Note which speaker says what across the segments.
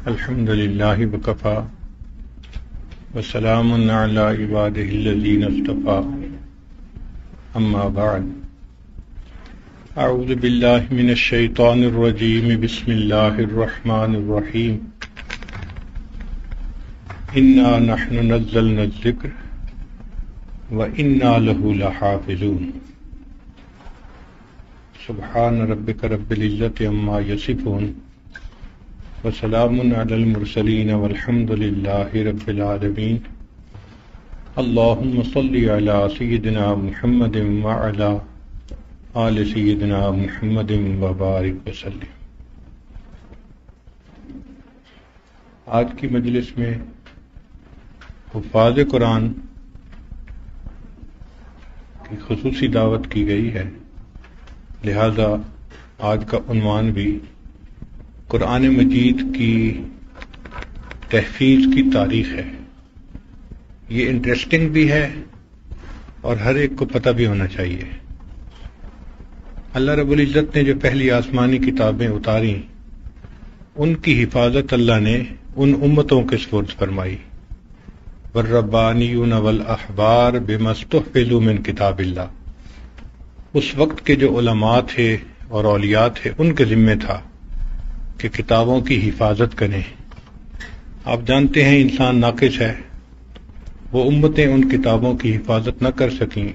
Speaker 1: الحمد للہ وکفا وسلام علی عبادہ الذین اصطفا اما بعد اعوذ باللہ من الشیطان الرجیم بسم اللہ الرحمن الرحیم انا نحن نزلنا الذکر وَإِنَّا لَهُ لَحَافِظُونَ سبحان ربک رب العزت عما یصفون وسلام علی المرسلین والحمد للہ رب العالمین اللہم صلی علی سیدنا محمد وعلی آل سیدنا محمد وبارک وسلم۔ آج کی مجلس میں حفاظ قرآن کی خصوصی دعوت کی گئی ہے، لہذا آج کا عنوان بھی قرآن مجید کی تحفیظ کی تاریخ ہے۔ یہ انٹرسٹنگ بھی ہے اور ہر ایک کو پتہ بھی ہونا چاہیے۔ اللہ رب العزت نے جو پہلی آسمانی کتابیں اتاری ان کی حفاظت اللہ نے ان امتوں کے سپرد فرمائی، والربانیون والاحبار بما استحفظوا من کتاب اللہ۔ اس وقت کے جو علماء تھے اور اولیاء تھے ان کے ذمہ تھا کہ کتابوں کی حفاظت کریں۔ آپ جانتے ہیں انسان ناقص ہے، وہ امتیں ان کتابوں کی حفاظت نہ کر سکیں،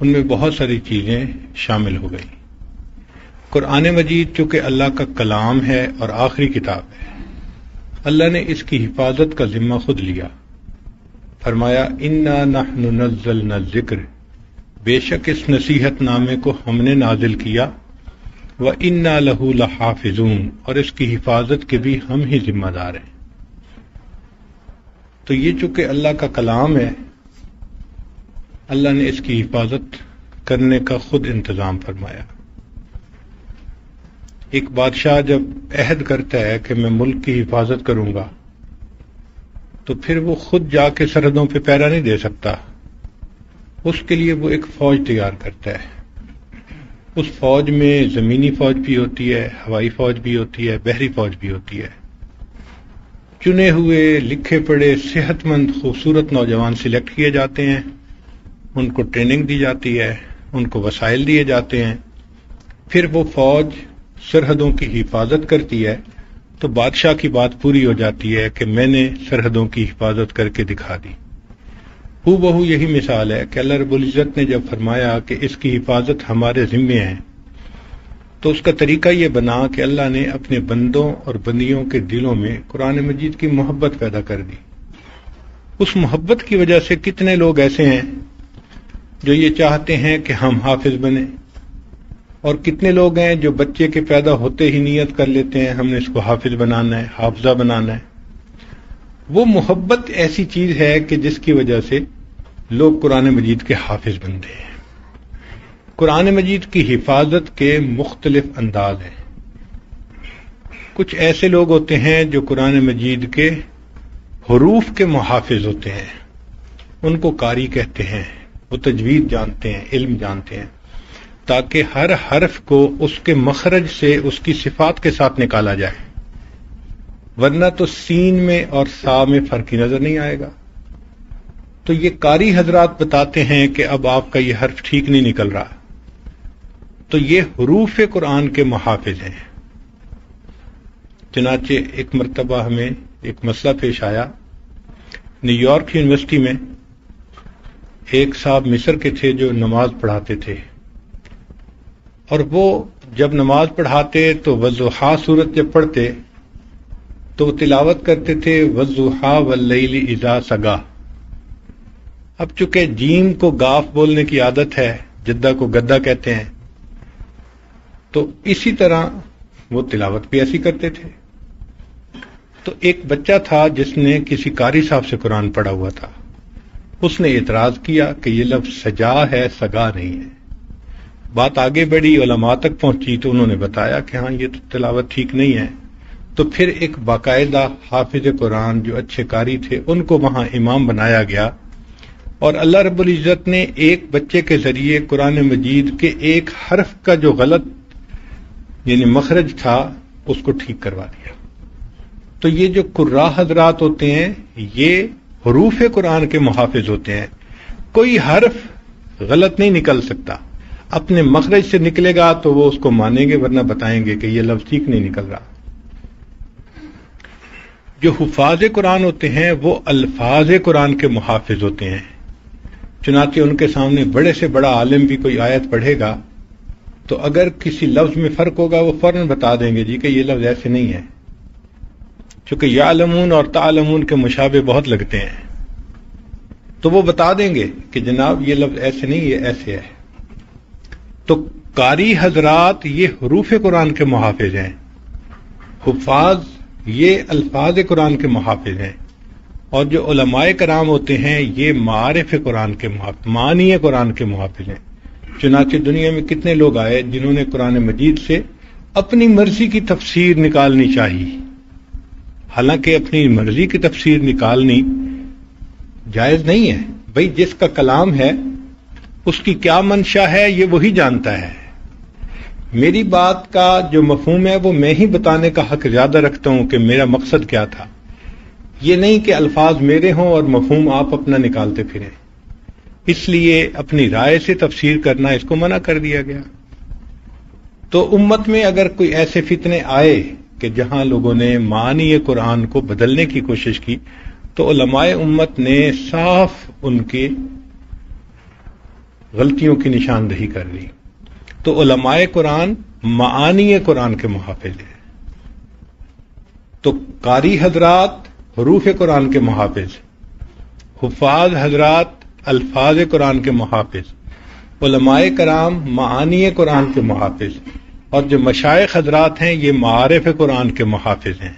Speaker 1: ان میں بہت ساری چیزیں شامل ہو گئیں۔ قرآن مجید چونکہ اللہ کا کلام ہے اور آخری کتاب ہے، اللہ نے اس کی حفاظت کا ذمہ خود لیا۔ فرمایا انا نحن نزلنا الذکر، بے شک اس نصیحت نامے کو ہم نے نازل کیا، وَإِنَّا لَهُ لَحَافِظُونَ، اور اس کی حفاظت کے بھی ہم ہی ذمہ دار ہیں۔ تو یہ چونکہ اللہ کا کلام ہے، اللہ نے اس کی حفاظت کرنے کا خود انتظام فرمایا۔ ایک بادشاہ جب عہد کرتا ہے کہ میں ملک کی حفاظت کروں گا تو پھر وہ خود جا کے سرحدوں پہ پہرا نہیں دے سکتا، اس کے لیے وہ ایک فوج تیار کرتا ہے۔ اس فوج میں زمینی فوج بھی ہوتی ہے، ہوائی فوج بھی ہوتی ہے، بحری فوج بھی ہوتی ہے۔ چنے ہوئے لکھے پڑھے صحت مند خوبصورت نوجوان سلیکٹ کیے جاتے ہیں، ان کو ٹریننگ دی جاتی ہے، ان کو وسائل دیے جاتے ہیں، پھر وہ فوج سرحدوں کی حفاظت کرتی ہے تو بادشاہ کی بات پوری ہو جاتی ہے کہ میں نے سرحدوں کی حفاظت کر کے دکھا دی۔ ہو بہو یہی مثال ہے کہ اللہ رب العزت نے جب فرمایا کہ اس کی حفاظت ہمارے ذمے ہے تو اس کا طریقہ یہ بنا کہ اللہ نے اپنے بندوں اور بندیوں کے دلوں میں قرآن مجید کی محبت پیدا کر دی۔ اس محبت کی وجہ سے کتنے لوگ ایسے ہیں جو یہ چاہتے ہیں کہ ہم حافظ بنیں، اور کتنے لوگ ہیں جو بچے کے پیدا ہوتے ہی نیت کر لیتے ہیں ہم نے اس کو حافظ بنانا ہے، حافظہ بنانا ہے۔ وہ محبت ایسی چیز ہے کہ جس کی وجہ سے لوگ قرآن مجید کے حافظ بنتے ہیں۔ قرآن مجید کی حفاظت کے مختلف انداز ہیں۔ کچھ ایسے لوگ ہوتے ہیں جو قرآن مجید کے حروف کے محافظ ہوتے ہیں، ان کو قاری کہتے ہیں، وہ تجوید جانتے ہیں، علم جانتے ہیں، تاکہ ہر حرف کو اس کے مخرج سے اس کی صفات کے ساتھ نکالا جائے، ورنہ تو سین میں اور سا میں فرق ہی نظر نہیں آئے گا۔ تو یہ قاری حضرات بتاتے ہیں کہ اب آپ کا یہ حرف ٹھیک نہیں نکل رہا، تو یہ حروف قرآن کے محافظ ہیں۔ چنانچہ ایک مرتبہ ہمیں ایک مسئلہ پیش آیا، نیو یارک یونیورسٹی میں ایک صاحب مصر کے تھے جو نماز پڑھاتے تھے، اور وہ جب نماز پڑھاتے تو والضحیٰ سورت جب پڑھتے تو وہ تلاوت کرتے تھے والضحیٰ واللیل اذا سگا۔ اب چونکہ جیم کو گاف بولنے کی عادت ہے، جدہ کو گدہ کہتے ہیں، تو اسی طرح وہ تلاوت بھی ایسی کرتے تھے۔ تو ایک بچہ تھا جس نے کسی قاری صاحب سے قرآن پڑھا ہوا تھا، اس نے اعتراض کیا کہ یہ لفظ سجا ہے، سگا نہیں ہے۔ بات آگے بڑھی، علماء تک پہنچی تو انہوں نے بتایا کہ ہاں یہ تو تلاوت ٹھیک نہیں ہے۔ تو پھر ایک باقاعدہ حافظ قرآن جو اچھے قاری تھے ان کو وہاں امام بنایا گیا، اور اللہ رب العزت نے ایک بچے کے ذریعے قرآن مجید کے ایک حرف کا جو غلط یعنی مخرج تھا اس کو ٹھیک کروا دیا۔ تو یہ جو قراء حضرات ہوتے ہیں یہ حروف قرآن کے محافظ ہوتے ہیں. کوئی حرف غلط نہیں نکل سکتا، اپنے مخرج سے نکلے گا تو وہ اس کو مانیں گے، ورنہ بتائیں گے کہ یہ لفظ ٹھیک نہیں نکل رہا. جو حفاظ قرآن ہوتے ہیں وہ الفاظ قرآن کے محافظ ہوتے ہیں. چنانچہ ان کے سامنے بڑے سے بڑا عالم بھی کوئی آیت پڑھے گا تو اگر کسی لفظ میں فرق ہوگا وہ فوراً بتا دیں گے جی کہ یہ لفظ ایسے نہیں ہے، چونکہ یعلمون اور تعلمون کے مشابہ بہت لگتے ہیں، تو وہ بتا دیں گے کہ جناب یہ لفظ ایسے نہیں، یہ ایسے ہے. تو قاری حضرات یہ حروف قرآن کے محافظ ہیں، حفاظ یہ الفاظ قرآن کے محافظ ہیں، اور جو علماء کرام ہوتے ہیں یہ معارف قرآن کے محافظ، معانی قرآن کے محافظ ہیں. چنانچہ دنیا میں کتنے لوگ آئے جنہوں نے قرآن مجید سے اپنی مرضی کی تفسیر نکالنی چاہیے، حالانکہ اپنی مرضی کی تفسیر نکالنی جائز نہیں ہے. بھئی جس کا کلام ہے اس کی کیا منشا ہے یہ وہی جانتا ہے. میری بات کا جو مفہوم ہے وہ میں ہی بتانے کا حق زیادہ رکھتا ہوں کہ میرا مقصد کیا تھا، یہ نہیں کہ الفاظ میرے ہوں اور مفہوم آپ اپنا نکالتے پھریں. اس لیے اپنی رائے سے تفسیر کرنا اس کو منع کر دیا گیا. تو امت میں اگر کوئی ایسے فتنے آئے کہ جہاں لوگوں نے معانی قرآن کو بدلنے کی کوشش کی تو علماء امت نے صاف ان کی غلطیوں کی نشاندہی کر دی. تو علماء قرآن معانی قرآن کے محافظ ہیں. تو قاری حضرات حروف قرآن کے محافظ، حفاظ حضرات الفاظ قرآن کے محافظ، علماء کرام معانی قرآن کے محافظ، اور جو مشائخ حضرات ہیں یہ معارف قرآن کے محافظ ہیں.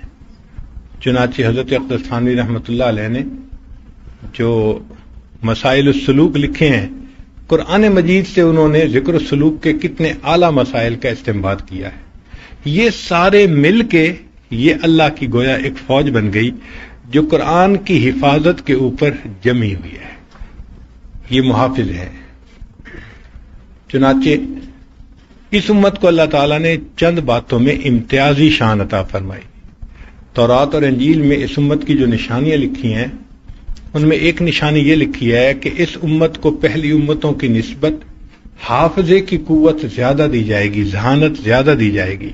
Speaker 1: چنانچہ حضرت اقدس تھانوی رحمۃ اللہ علیہ نے جو مسائل السلوک لکھے ہیں، قرآن مجید سے انہوں نے ذکر السلوک کے کتنے اعلیٰ مسائل کا استنباط کیا ہے. یہ سارے مل کے یہ اللہ کی گویا ایک فوج بن گئی جو قرآن کی حفاظت کے اوپر جمی ہوئی ہے. یہ محافظ ہے. چنانچہ اس امت کو اللہ تعالیٰ نے چند باتوں میں امتیازی شان عطا فرمائی. تورات اور انجیل میں اس امت کی جو نشانیاں لکھی ہیں ان میں ایک نشانی یہ لکھی ہے کہ اس امت کو پہلی امتوں کی نسبت حافظے کی قوت زیادہ دی جائے گی، ذہانت زیادہ دی جائے گی.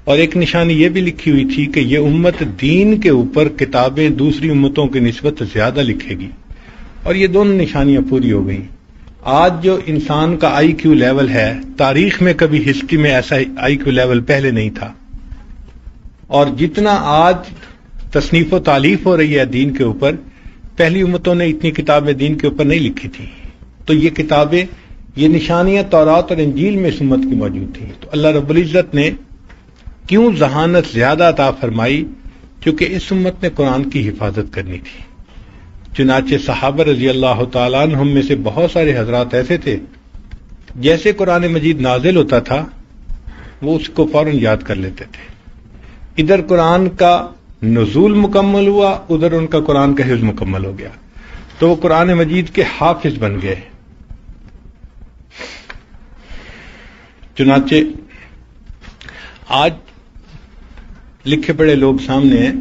Speaker 1: اور ایک نشانی یہ بھی لکھی ہوئی تھی کہ یہ امت دین کے اوپر کتابیں دوسری امتوں کی نسبت زیادہ لکھے گی. اور یہ دونوں نشانیاں پوری ہو گئیں. آج جو انسان کا آئی کیو لیول ہے، تاریخ میں کبھی ہسٹری میں ایسا آئی کیو لیول پہلے نہیں تھا. اور جتنا آج تصنیف و تالیف ہو رہی ہے دین کے اوپر، پہلی امتوں نے اتنی کتابیں دین کے اوپر نہیں لکھی تھیں. تو یہ کتابیں، یہ نشانیاں تورات اور انجیل میں اس امت کی موجود تھیں. تو اللہ رب العزت نے کیوں ذہانت زیادہ عطا فرمائی؟ کیونکہ اس امت نے قرآن کی حفاظت کرنی تھی. چنانچہ صحابہ رضی اللہ تعالیٰ عنہم میں سے بہت سارے حضرات ایسے تھے جیسے قرآن مجید نازل ہوتا تھا وہ اس کو فوراً یاد کر لیتے تھے. ادھر قرآن کا نزول مکمل ہوا، ادھر ان کا قرآن کا حفظ مکمل ہو گیا، تو وہ قرآن مجید کے حافظ بن گئے. چنانچہ آج لکھے پڑھے لوگ سامنے ہیں،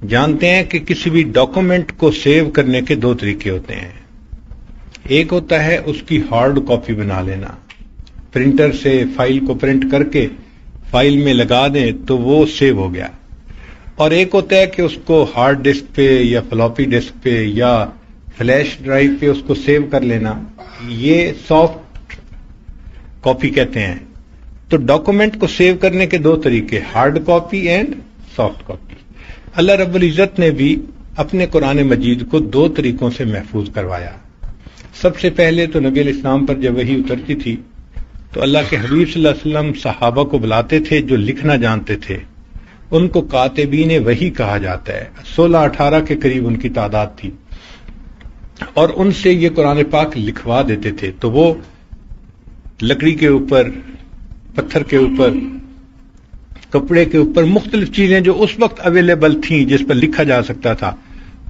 Speaker 1: جانتے ہیں کہ کسی بھی ڈاکومنٹ کو سیو کرنے کے دو طریقے ہوتے ہیں. ایک ہوتا ہے اس کی ہارڈ کاپی بنا لینا، پرنٹر سے فائل کو پرنٹ کر کے فائل میں لگا دیں تو وہ سیو ہو گیا. اور ایک ہوتا ہے کہ اس کو ہارڈ ڈسک پہ یا فلاپی ڈسک پہ یا فلیش ڈرائیو پہ اس کو سیو کر لینا، یہ سافٹ کاپی کہتے ہیں. تو ڈاکومنٹ کو سیو کرنے کے دو طریقے، hard copy and soft copy. اللہ رب العزت نے بھی اپنے قرآن مجید کو دو طریقوں سے محفوظ کروایا. سب سے پہلے تو نبی علیہ السلام پر جب وحی اترتی تھی تو اللہ کے حبیب صلی اللہ علیہ وسلم صحابہ کو بلاتے تھے جو لکھنا جانتے تھے، ان کو کاتبین وحی کہا جاتا ہے. 16-18 کے قریب ان کی تعداد تھی، اور ان سے یہ قرآن پاک لکھوا دیتے تھے. تو وہ لکڑی کے اوپر، پتھر کے اوپر، کپڑے کے اوپر مختلف چیزیں جو اس وقت اویلیبل تھیں جس پر لکھا جا سکتا تھا،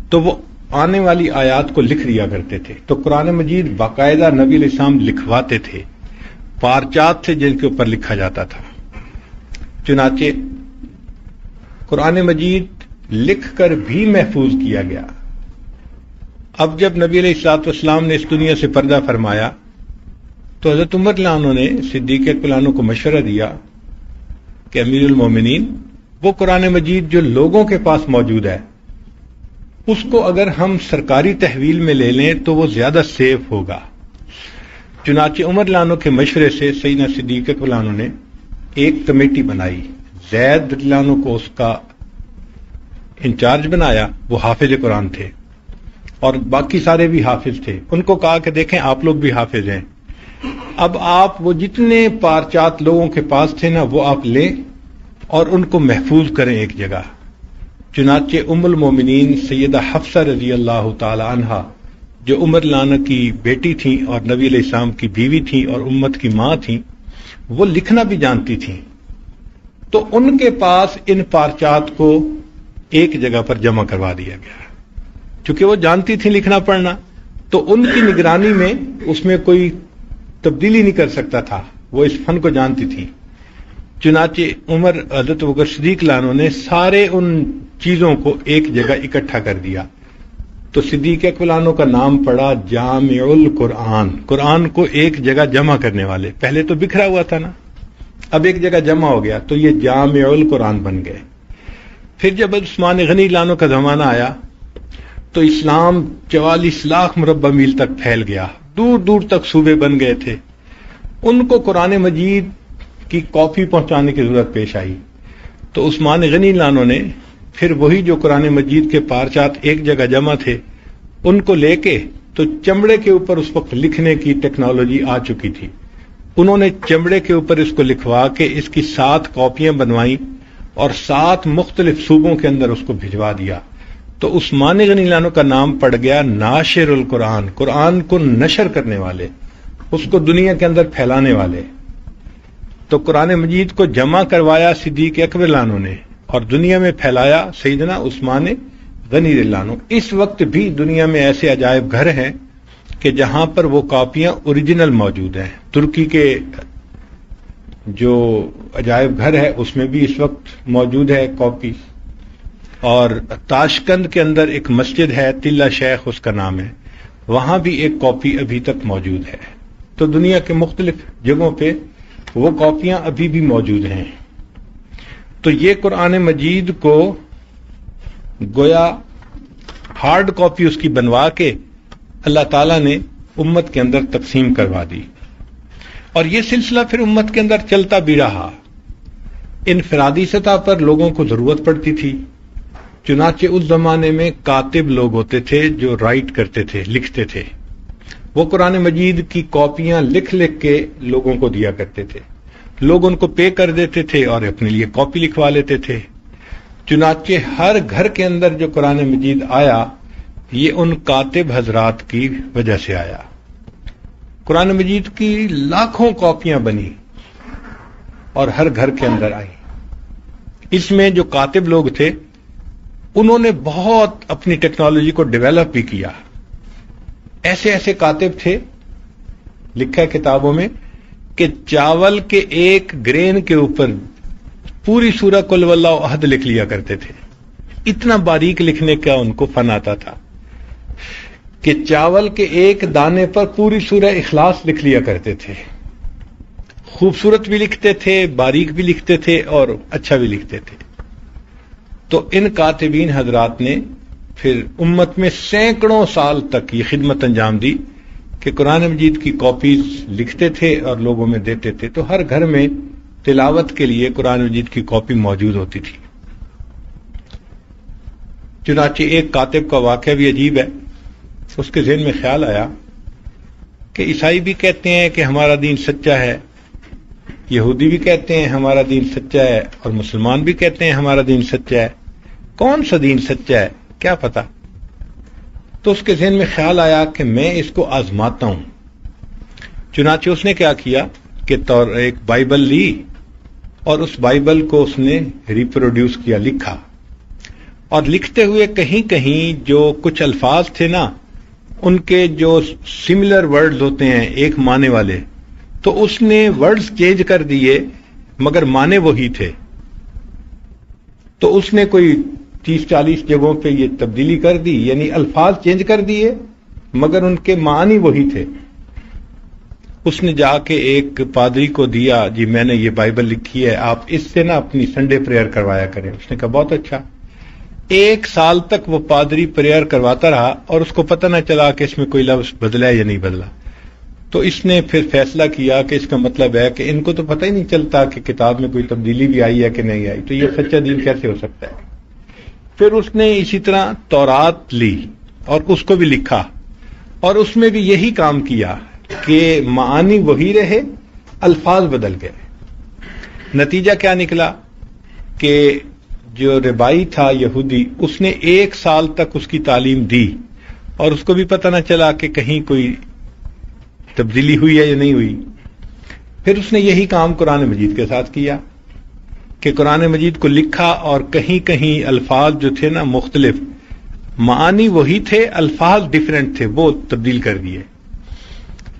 Speaker 1: تو وہ آنے والی آیات کو لکھ دیا کرتے تھے. تو قرآن مجید باقاعدہ نبی علیہ السلام لکھواتے تھے، پارچات تھے جن کے اوپر لکھا جاتا تھا. چنانچہ قرآن مجید لکھ کر بھی محفوظ کیا گیا۔ اب جب نبی علیہ الصلوۃ والسلام نے اس دنیا سے پردہ فرمایا تو حضرت عمر رضی اللہ عنہ نے صدیق اکبر عنہ کو مشورہ دیا کہ امیر المومنین، وہ قرآن مجید جو لوگوں کے پاس موجود ہے اس کو اگر ہم سرکاری تحویل میں لے لیں تو وہ زیادہ سیف ہوگا۔ چنانچہ عمر رضی اللہ عنہ کے مشورے سے سیدنا صدیق اکبر عنہ نے ایک کمیٹی بنائی، زید رضی اللہ عنہ کو اس کا انچارج بنایا، وہ حافظ قرآن تھے اور باقی سارے بھی حافظ تھے۔ ان کو کہا کہ دیکھیں آپ لوگ بھی حافظ ہیں، اب آپ وہ جتنے پارچات لوگوں کے پاس تھے نا وہ آپ لیں اور ان کو محفوظ کریں ایک جگہ۔ چنانچہ ام المومنین سیدہ حفصہ رضی اللہ تعالی عنہا، جو عمر رضی اللہ عنہ کی بیٹی تھیں اور نبی علیہ السلام کی بیوی تھیں اور امت کی ماں تھیں، وہ لکھنا بھی جانتی تھیں، تو ان کے پاس ان پارچات کو ایک جگہ پر جمع کروا دیا گیا۔ چونکہ وہ جانتی تھیں لکھنا پڑھنا تو ان کی نگرانی میں اس میں کوئی تبدیلی نہیں کر سکتا تھا، وہ اس فن کو جانتی تھیں۔ چنانچہ عمر حضرت ابوبکر صدیق رضی اللہ عنہ نے سارے ان چیزوں کو ایک جگہ اکٹھا کر دیا، تو صدیق اکبر عنہ کا نام پڑا جامع القرآن، قرآن کو ایک جگہ جمع کرنے والے۔ پہلے تو بکھرا ہوا تھا نا، اب ایک جگہ جمع ہو گیا تو یہ جامع القرآن بن گئے۔ پھر جب عثمان غنی رضی اللہ عنہ کا زمانہ آیا تو اسلام 44 لاکھ مربع میل تک پھیل گیا، دور دور تک صوبے بن گئے تھے۔ ان کو قرآن مجید کی کاپی پہنچانے کی ضرورت پیش آئی، تو عثمان غنی رضی اللہ عنہ نے پھر وہی جو قرآن مجید کے پارچات ایک جگہ جمع تھے ان کو لے کے، تو چمڑے کے اوپر اس وقت لکھنے کی ٹیکنالوجی آ چکی تھی، انہوں نے چمڑے کے اوپر اس کو لکھوا کے اس کی 7 کاپیاں بنوائیں اور 7 مختلف صوبوں کے اندر اس کو بھجوا دیا۔ تو عثمان غنی رضی اللہ عنہ کا نام پڑ گیا ناشر القرآن، قرآن کو نشر کرنے والے، اس کو دنیا کے اندر پھیلانے والے۔ تو قرآن مجید کو جمع کروایا صدیق اکبر رضی اللہ عنہ نے اور دنیا میں پھیلایا سیدنا عثمان غنی رضی اللہ عنہ۔ اس وقت بھی دنیا میں ایسے عجائب گھر ہیں کہ جہاں پر وہ کاپیاں اوریجنل موجود ہیں۔ ترکی کے جو عجائب گھر ہے اس میں بھی اس وقت موجود ہے کاپی، اور تاشقند کے اندر ایک مسجد ہے تلہ شیخ اس کا نام ہے، وہاں بھی ایک کاپی ابھی تک موجود ہے۔ تو دنیا کے مختلف جگہوں پہ وہ کاپیاں ابھی بھی موجود ہیں۔ تو یہ قرآن مجید کو گویا ہارڈ کاپی اس کی بنوا کے اللہ تعالیٰ نے امت کے اندر تقسیم کروا دی، اور یہ سلسلہ پھر امت کے اندر چلتا بھی رہا۔ انفرادی سطح پر لوگوں کو ضرورت پڑتی تھی، چنانچہ اس زمانے میں کاتب لوگ ہوتے تھے جو رائٹ کرتے تھے، لکھتے تھے، وہ قرآن مجید کی کاپیاں لکھ لکھ کے لوگوں کو دیا کرتے تھے، لوگ ان کو پے کر دیتے تھے اور اپنے لیے کاپی لکھوا لیتے تھے۔ چنانچہ ہر گھر کے اندر جو قرآن مجید آیا یہ ان کاتب حضرات کی وجہ سے آیا۔ قرآن مجید کی لاکھوں کاپیاں بنی اور ہر گھر کے اندر آئی۔ اس میں جو کاتب لوگ تھے انہوں نے بہت اپنی ٹیکنالوجی کو ڈیولپ بھی کیا۔ ایسے ایسے کاتب تھے، لکھا ہے کتابوں میں، کہ چاول کے ایک گرین کے اوپر پوری سورہ قل واللہ احد لکھ لیا کرتے تھے۔ اتنا باریک لکھنے کا ان کو فن آتا تھا کہ چاول کے ایک دانے پر پوری سورہ اخلاص لکھ لیا کرتے تھے۔ خوبصورت بھی لکھتے تھے، باریک بھی لکھتے تھے اور اچھا بھی لکھتے تھے۔ تو ان کاتبین حضرات نے پھر امت میں سینکڑوں سال تک یہ خدمت انجام دی کہ قرآن مجید کی کاپیز لکھتے تھے اور لوگوں میں دیتے تھے، تو ہر گھر میں تلاوت کے لیے قرآن مجید کی کاپی موجود ہوتی تھی۔ چنانچہ ایک کاتب کا واقعہ بھی عجیب ہے، اس کے ذہن میں خیال آیا کہ عیسائی بھی کہتے ہیں کہ ہمارا دین سچا ہے، یہودی بھی کہتے ہیں ہمارا دین سچا ہے، اور مسلمان بھی کہتے ہیں ہمارا دین سچا ہے، کون سا دین سچا ہے کیا پتا؟ تو اس کے ذہن میں خیال آیا کہ میں اس کو آزماتا ہوں۔ چنانچہ اس نے کیا کیا کہ ایک بائبل لی اور اس بائبل کو اس نے ریپروڈیوس کیا، لکھا، اور لکھتے ہوئے کہیں کہیں جو کچھ الفاظ تھے نا ان کے جو سملر ورڈز ہوتے ہیں ایک معنی والے، تو اس نے ورڈز چینج کر دیے مگر معنی وہی تھے۔ تو اس نے کوئی 30-40 جگہوں پہ یہ تبدیلی کر دی، یعنی الفاظ چینج کر دیے مگر ان کے معنی وہی تھے۔ اس نے جا کے ایک پادری کو دیا، جی میں نے یہ بائبل لکھی ہے، آپ اس سے نا اپنی سنڈے پریئر کروایا کریں۔ اس نے کہا بہت اچھا۔ 1 سال تک وہ پادری پریئر کرواتا رہا اور اس کو پتہ نہ چلا کہ اس میں کوئی لفظ بدلا ہے یا نہیں بدلا۔ تو اس نے پھر فیصلہ کیا کہ اس کا مطلب ہے کہ ان کو تو پتہ ہی نہیں چلتا کہ کتاب میں کوئی تبدیلی بھی آئی ہے کہ نہیں آئی، تو یہ سچا دین کیسے ہو سکتا ہے۔ پھر اس نے اسی طرح تورات لی اور اس کو بھی لکھا، اور اس میں بھی یہی کام کیا کہ معانی وہی رہے، الفاظ بدل گئے۔ نتیجہ کیا نکلا کہ جو ربائی تھا یہودی، اس نے 1 سال تک اس کی تعلیم دی اور اس کو بھی پتہ نہ چلا کہ کہیں کوئی تبدیلی ہوئی ہے یا نہیں ہوئی۔ پھر اس نے یہی کام قرآن مجید کے ساتھ کیا کہ قرآن مجید کو لکھا اور کہیں کہیں الفاظ جو تھے نا مختلف، معانی وہی تھے، الفاظ ڈیفرنٹ تھے، وہ تبدیل کر دیے۔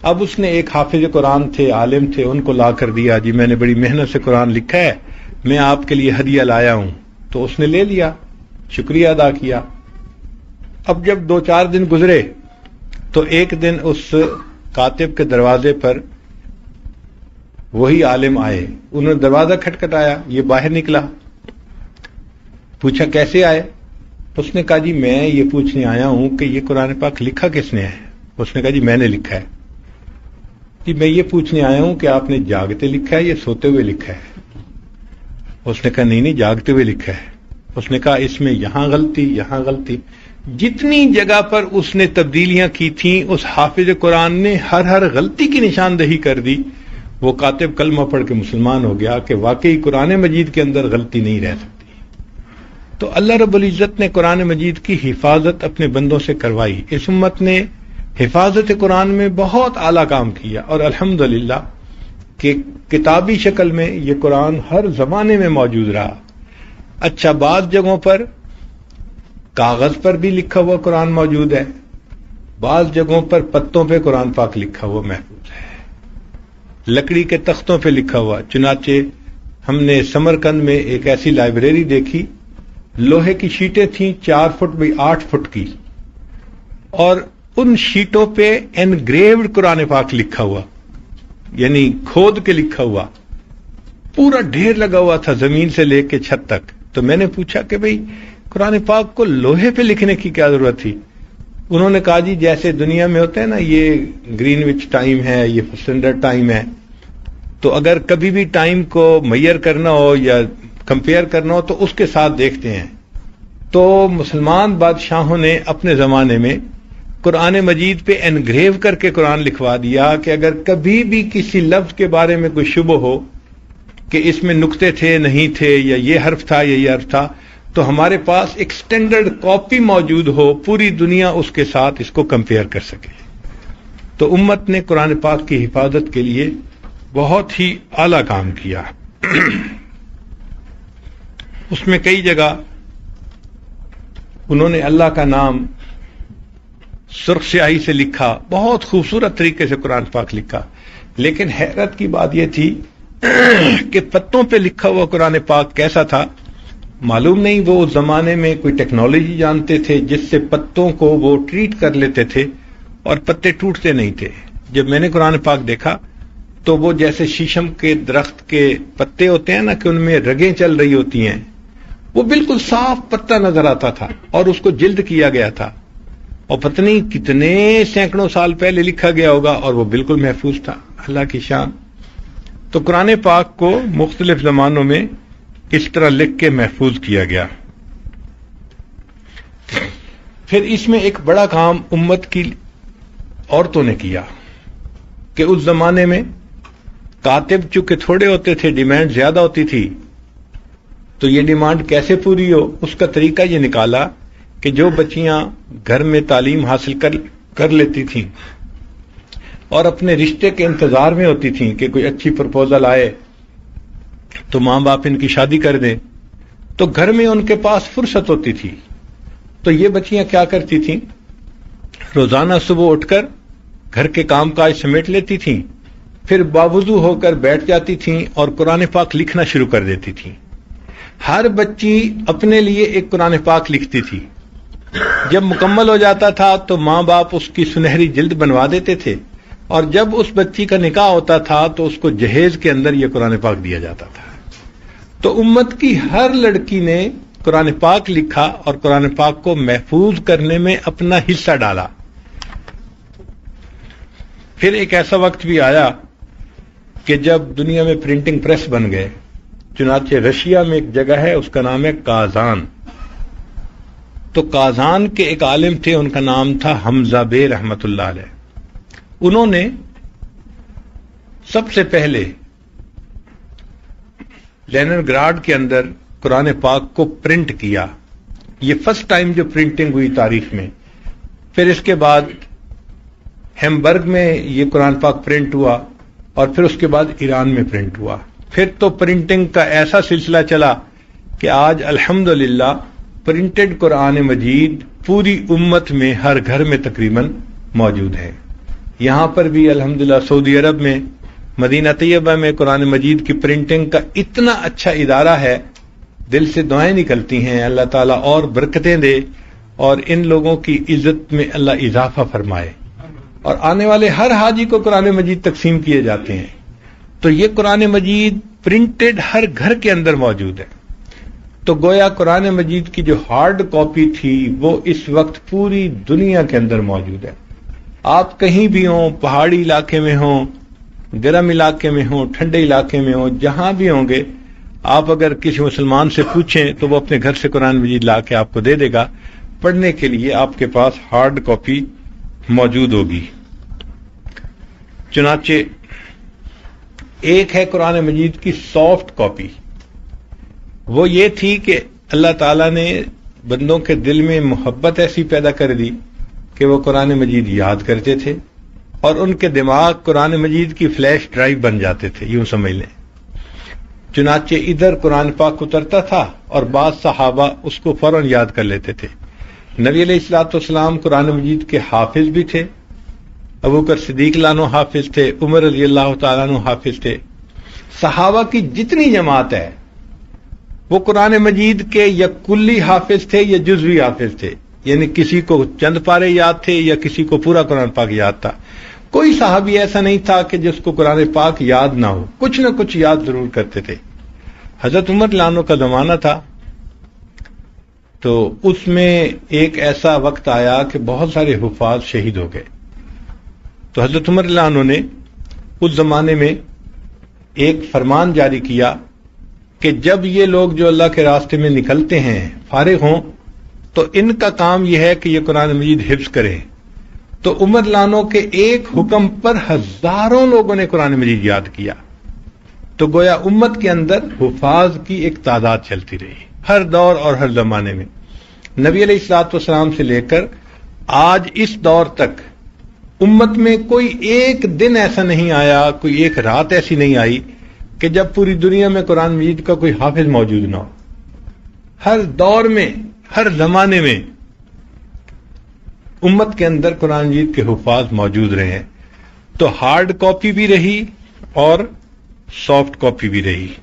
Speaker 1: اب اس نے ایک حافظ قرآن تھے، عالم تھے، ان کو لا کر دیا، جی میں نے بڑی محنت سے قرآن لکھا ہے، میں آپ کے لیے ہدیہ لایا ہوں۔ تو اس نے لے لیا، شکریہ ادا کیا۔ اب جب 2-4 دن گزرے تو ایک دن اس کاتب کے دروازے پر وہی عالم آئے، انہوں نے دروازہ کھٹکھٹایا، یہ باہر نکلا، پوچھا کیسے آئے؟ اس نے کہا جی میں یہ پوچھنے آیا ہوں کہ یہ قرآن پاک لکھا کس نے ہے؟ اس نے کہا جی میں نے لکھا ہے۔ جی میں یہ پوچھنے آیا ہوں کہ آپ نے جاگتے لکھا ہے یا سوتے ہوئے لکھا ہے؟ اس نے کہا نہیں جاگتے ہوئے لکھا ہے۔ اس نے کہا اس میں یہاں غلطی، یہاں غلطی، جتنی جگہ پر اس نے تبدیلیاں کی تھیں اس حافظ قرآن نے ہر غلطی کی نشاندہی کر دی۔ وہ کاتب کلمہ پڑھ کے مسلمان ہو گیا کہ واقعی قرآن مجید کے اندر غلطی نہیں رہ سکتی۔ تو اللہ رب العزت نے قرآن مجید کی حفاظت اپنے بندوں سے کروائی۔ اس امت نے حفاظت قرآن میں بہت اعلیٰ کام کیا، اور الحمدللہ کہ کتابی شکل میں یہ قرآن ہر زمانے میں موجود رہا۔ اچھا، بعض جگہوں پر کاغذ پر بھی لکھا ہوا قرآن موجود ہے، بعض جگہوں پر پتوں پہ قرآن پاک لکھا ہوا محفوظ ہے، لکڑی کے تختوں پہ لکھا ہوا۔ چنانچہ ہم نے سمرقند میں ایک ایسی لائبریری دیکھی، لوہے کی شیٹیں تھیں 4 فٹ بائی 8 فٹ کی، اور ان شیٹوں پہ انگریوڈ قرآن پاک لکھا ہوا، یعنی کھود کے لکھا ہوا، پورا ڈھیر لگا ہوا تھا زمین سے لے کے چھت تک۔ تو میں نے پوچھا کہ بھئی قرآن پاک کو لوہے پہ لکھنے کی کیا ضرورت تھی؟ انہوں نے کہا جی جیسے دنیا میں ہوتے ہیں نا، یہ گرین وچ ٹائم ہے، یہ اسٹینڈرڈ ٹائم ہے، تو اگر کبھی بھی ٹائم کو میئر کرنا ہو یا کمپیئر کرنا ہو تو اس کے ساتھ دیکھتے ہیں۔ تو مسلمان بادشاہوں نے اپنے زمانے میں قرآن مجید پہ انگریو کر کے قرآن لکھوا دیا کہ اگر کبھی بھی کسی لفظ کے بارے میں کوئی شبہ ہو کہ اس میں نقطے تھے نہیں تھے، یا یہ حرف تھا یا یہ حرف تھا، تو ہمارے پاس ایک سٹینڈرڈ کاپی موجود ہو، پوری دنیا اس کے ساتھ اس کو کمپیئر کر سکے۔ تو امت نے قرآن پاک کی حفاظت کے لیے بہت ہی اعلیٰ کام کیا۔ اس میں کئی جگہ انہوں نے اللہ کا نام سرخ سیاہی سے لکھا، بہت خوبصورت طریقے سے قرآن پاک لکھا، لیکن حیرت کی بات یہ تھی کہ پتوں پہ لکھا ہوا قرآن پاک کیسا تھا معلوم نہیں۔ وہ اس زمانے میں کوئی ٹیکنالوجی جانتے تھے جس سے پتوں کو وہ ٹریٹ کر لیتے تھے اور پتے ٹوٹتے نہیں تھے۔ جب میں نے قرآن پاک دیکھا تو وہ جیسے شیشم کے درخت کے پتے ہوتے ہیں نا کہ ان میں رگیں چل رہی ہوتی ہیں، وہ بالکل صاف پتا نظر آتا تھا، اور اس کو جلد کیا گیا تھا، اور پتہ نہیں کتنے سینکڑوں سال پہلے لکھا گیا ہوگا، اور وہ بالکل محفوظ تھا۔ اللہ کی شان۔ تو قرآن پاک کو مختلف زمانوں میں اس طرح لکھ کے محفوظ کیا گیا۔ پھر اس میں ایک بڑا کام امت کی عورتوں نے کیا کہ اس زمانے میں کاتب چونکہ تھوڑے ہوتے تھے، ڈیمانڈ زیادہ ہوتی تھی، تو یہ ڈیمانڈ کیسے پوری ہو، اس کا طریقہ یہ نکالا کہ جو بچیاں گھر میں تعلیم حاصل کر لیتی تھیں اور اپنے رشتے کے انتظار میں ہوتی تھیں کہ کوئی اچھی پرپوزل آئے تو ماں باپ ان کی شادی کر دیں، تو گھر میں ان کے پاس فرصت ہوتی تھی، تو یہ بچیاں کیا کرتی تھیں، روزانہ صبح اٹھ کر گھر کے کام کاج سمیٹ لیتی تھیں، پھر باوضو ہو کر بیٹھ جاتی تھیں اور قرآن پاک لکھنا شروع کر دیتی تھیں۔ ہر بچی اپنے لیے ایک قرآن پاک لکھتی تھی. جب مکمل ہو جاتا تھا تو ماں باپ اس کی سنہری جلد بنوا دیتے تھے، اور جب اس بچی کا نکاح ہوتا تھا تو اس کو جہیز کے اندر یہ قرآن پاک دیا جاتا تھا. تو امت کی ہر لڑکی نے قرآن پاک لکھا اور قرآن پاک کو محفوظ کرنے میں اپنا حصہ ڈالا. پھر ایک ایسا وقت بھی آیا کہ جب دنیا میں پرنٹنگ پریس بن گئے. چنانچہ رشیا میں ایک جگہ ہے، اس کا نام ہے کازان. تو کازان کے ایک عالم تھے، ان کا نام تھا حمزہ بے رحمت اللہ علیہ. انہوں نے سب سے پہلے لینن گراڈ کے اندر قرآن پاک کو پرنٹ کیا. یہ فرسٹ ٹائم جو پرنٹنگ ہوئی تاریخ میں. پھر اس کے بعد ہیمبرگ میں یہ قرآن پاک پرنٹ ہوا، اور پھر اس کے بعد ایران میں پرنٹ ہوا. پھر تو پرنٹنگ کا ایسا سلسلہ چلا کہ آج الحمدللہ پرنٹڈ قرآن مجید پوری امت میں ہر گھر میں تقریباً موجود ہے. یہاں پر بھی الحمدللہ سعودی عرب میں مدینہ طیبہ میں قرآن مجید کی پرنٹنگ کا اتنا اچھا ادارہ ہے، دل سے دعائیں نکلتی ہیں اللہ تعالیٰ اور برکتیں دے اور ان لوگوں کی عزت میں اللہ اضافہ فرمائے. اور آنے والے ہر حاجی کو قرآن مجید تقسیم کیے جاتے ہیں. تو یہ قرآن مجید پرنٹڈ ہر گھر کے اندر موجود ہے. تو گویا قرآن مجید کی جو ہارڈ کاپی تھی وہ اس وقت پوری دنیا کے اندر موجود ہے. آپ کہیں بھی ہوں، پہاڑی علاقے میں ہوں، گرم علاقے میں ہوں، ٹھنڈے علاقے میں ہوں، جہاں بھی ہوں گے، آپ اگر کسی مسلمان سے پوچھیں تو وہ اپنے گھر سے قرآن مجید لا کے آپ کو دے دے گا. پڑھنے کے لیے آپ کے پاس ہارڈ کاپی موجود ہوگی. چنانچہ ایک ہے قرآن مجید کی سافٹ کاپی. وہ یہ تھی کہ اللہ تعالیٰ نے بندوں کے دل میں محبت ایسی پیدا کر دی کہ وہ قرآن مجید یاد کرتے تھے اور ان کے دماغ قرآن مجید کی فلیش ڈرائیو بن جاتے تھے، یوں سمجھ لیں. چنانچہ ادھر قرآن پاک اترتا تھا اور بعض صحابہ اس کو فوراً یاد کر لیتے تھے. نبی علیہ الصلوۃ والسلام قرآن مجید کے حافظ بھی تھے. ابوبکر صدیق عنہ حافظ تھے، عمر رضی اللہ تعالیٰ عنہ حافظ تھے. صحابہ کی جتنی جماعت ہے وہ قرآن مجید کے یا کلی حافظ تھے یا جزوی حافظ تھے، یعنی کسی کو چند پارے یاد تھے یا کسی کو پورا قرآن پاک یاد تھا. کوئی صحابی ایسا نہیں تھا کہ جس کو قرآن پاک یاد نہ ہو، کچھ نہ کچھ یاد ضرور کرتے تھے. حضرت عمر لانو کا زمانہ تھا تو اس میں ایک ایسا وقت آیا کہ بہت سارے حفاظ شہید ہو گئے. تو حضرت عمر لانو نے اس زمانے میں ایک فرمان جاری کیا کہ جب یہ لوگ جو اللہ کے راستے میں نکلتے ہیں فارغ ہوں تو ان کا کام یہ ہے کہ یہ قرآن مجید حفظ کریں. تو عمر لانو کے ایک حکم پر ہزاروں لوگوں نے قرآن مجید یاد کیا. تو گویا امت کے اندر حفاظ کی ایک تعداد چلتی رہی ہر دور اور ہر زمانے میں. نبی علیہ الصلوۃ والسلام سے لے کر آج اس دور تک امت میں کوئی ایک دن ایسا نہیں آیا، کوئی ایک رات ایسی نہیں آئی کہ جب پوری دنیا میں قرآن مجید کا کوئی حافظ موجود نہ ہو. ہر دور میں، ہر زمانے میں امت کے اندر قرآن مجید کے حفاظ موجود رہے ہیں. تو ہارڈ کاپی بھی رہی اور سافٹ کاپی بھی رہی.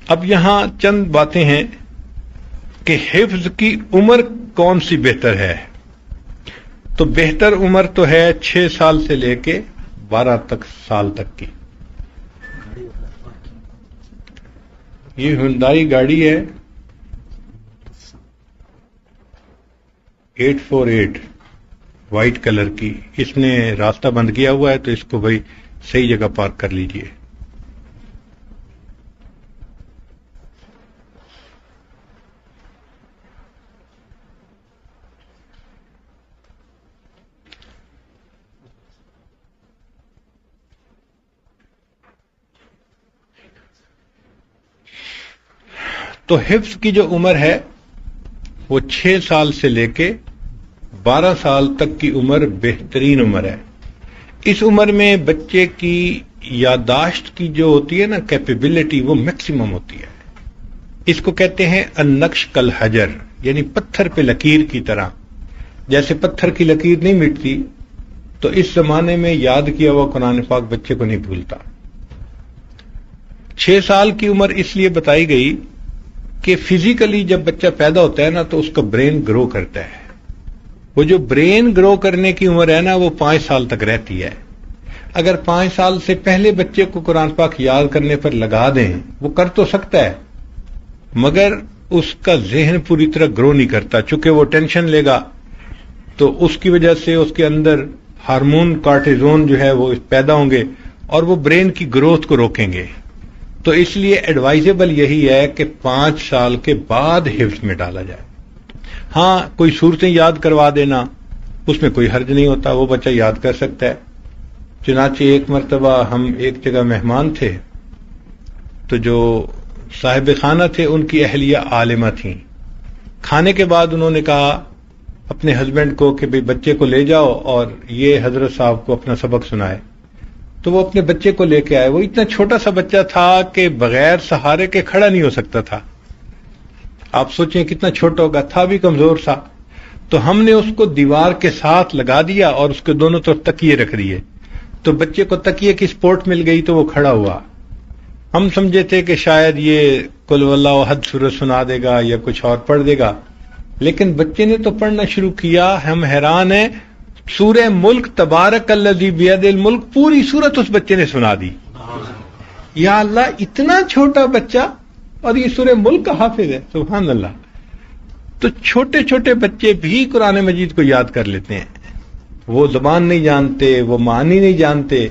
Speaker 1: اب یہاں چند باتیں ہیں کہ حفظ کی عمر کون سی بہتر ہے. تو بہتر عمر تو ہے 6 سال سے لے کے 12 سال تک کی. یہ ہنڈائی گاڑی ہے 848 وائٹ کلر کی. اس نے راستہ بند کیا ہوا ہے تو اس کو بھائی صحیح جگہ پارک کر لیجئے. تو حفظ کی جو عمر ہے وہ 6 سال سے لے کے 12 سال تک کی عمر بہترین عمر ہے. اس عمر میں بچے کی یادداشت کی جو ہوتی ہے نا کیپیبلٹی وہ میکسیمم ہوتی ہے. اس کو کہتے ہیں النقش کالحجر، یعنی پتھر پہ لکیر کی طرح. جیسے پتھر کی لکیر نہیں مٹتی تو اس زمانے میں یاد کیا ہوا قرآن پاک بچے کو نہیں بھولتا. 6 سال کی عمر اس لیے بتائی گئی کہ فزیکلی جب بچہ پیدا ہوتا ہے نا تو اس کا برین گرو کرتا ہے. وہ جو برین گرو کرنے کی عمر ہے نا وہ 5 سال تک رہتی ہے. اگر 5 سال سے پہلے بچے کو قرآن پاک یاد کرنے پر لگا دیں وہ کر تو سکتا ہے مگر اس کا ذہن پوری طرح گرو نہیں کرتا. چونکہ وہ ٹینشن لے گا تو اس کی وجہ سے اس کے اندر ہارمون کارٹیزون جو ہے وہ پیدا ہوں گے اور وہ برین کی گروتھ کو روکیں گے. تو اس لیے ایڈوائزیبل یہی ہے کہ 5 سال کے بعد حفظ میں ڈالا جائے. ہاں کوئی صورتیں یاد کروا دینا اس میں کوئی حرج نہیں ہوتا, وہ بچہ یاد کر سکتا ہے. چنانچہ ایک مرتبہ ہم ایک جگہ مہمان تھے تو جو صاحب خانہ تھے ان کی اہلیہ عالمہ تھیں. کھانے کے بعد انہوں نے کہا اپنے ہسبینڈ کو کہ بھئی بچے کو لے جاؤ اور یہ حضرت صاحب کو اپنا سبق سنائے. تو وہ اپنے بچے کو لے کے آئے. وہ اتنا چھوٹا سا بچہ تھا کہ بغیر سہارے کے کھڑا نہیں ہو سکتا تھا. آپ سوچیں کتنا چھوٹا ہوگا, تھا بھی کمزور سا. تو ہم نے اس کو دیوار کے ساتھ لگا دیا اور اس کے دونوں طرف تکیے رکھ دیے. تو بچے کو تکیے کی سپورٹ مل گئی تو وہ کھڑا ہوا. ہم سمجھے تھے کہ شاید یہ قل واللہ احد سورت سنا دے گا یا کچھ اور پڑھ دے گا, لیکن بچے نے تو پڑھنا شروع کیا. ہم حیران ہیں, سورہ ملک تبارک الذی بیدہ الملک پوری سورت اس بچے نے سنا دی. یا اللہ, اتنا چھوٹا بچہ اور یہ سورہ ملک کا حافظ ہے, سبحان اللہ. تو چھوٹے چھوٹے بچے بھی قرآن مجید کو یاد کر لیتے ہیں. وہ زبان نہیں جانتے, وہ معنی نہیں جانتے,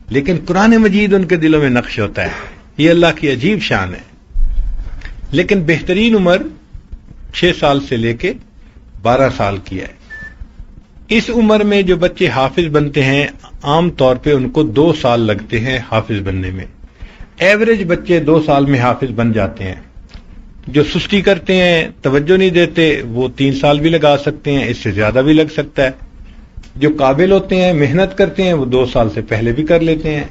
Speaker 1: لیکن قرآن مجید ان کے دلوں میں نقش ہوتا ہے. یہ اللہ کی عجیب شان ہے. لیکن بہترین عمر 6 سال سے لے کے 12 سال کی ہے. اس عمر میں جو بچے حافظ بنتے ہیں عام طور پہ ان کو 2 سال لگتے ہیں حافظ بننے میں. ایوریج بچے 2 سال میں حافظ بن جاتے ہیں. جو سستی کرتے ہیں, توجہ نہیں دیتے, وہ 3 سال بھی لگا سکتے ہیں, اس سے زیادہ بھی لگ سکتا ہے. جو قابل ہوتے ہیں, محنت کرتے ہیں, وہ 2 سال سے پہلے بھی کر لیتے ہیں.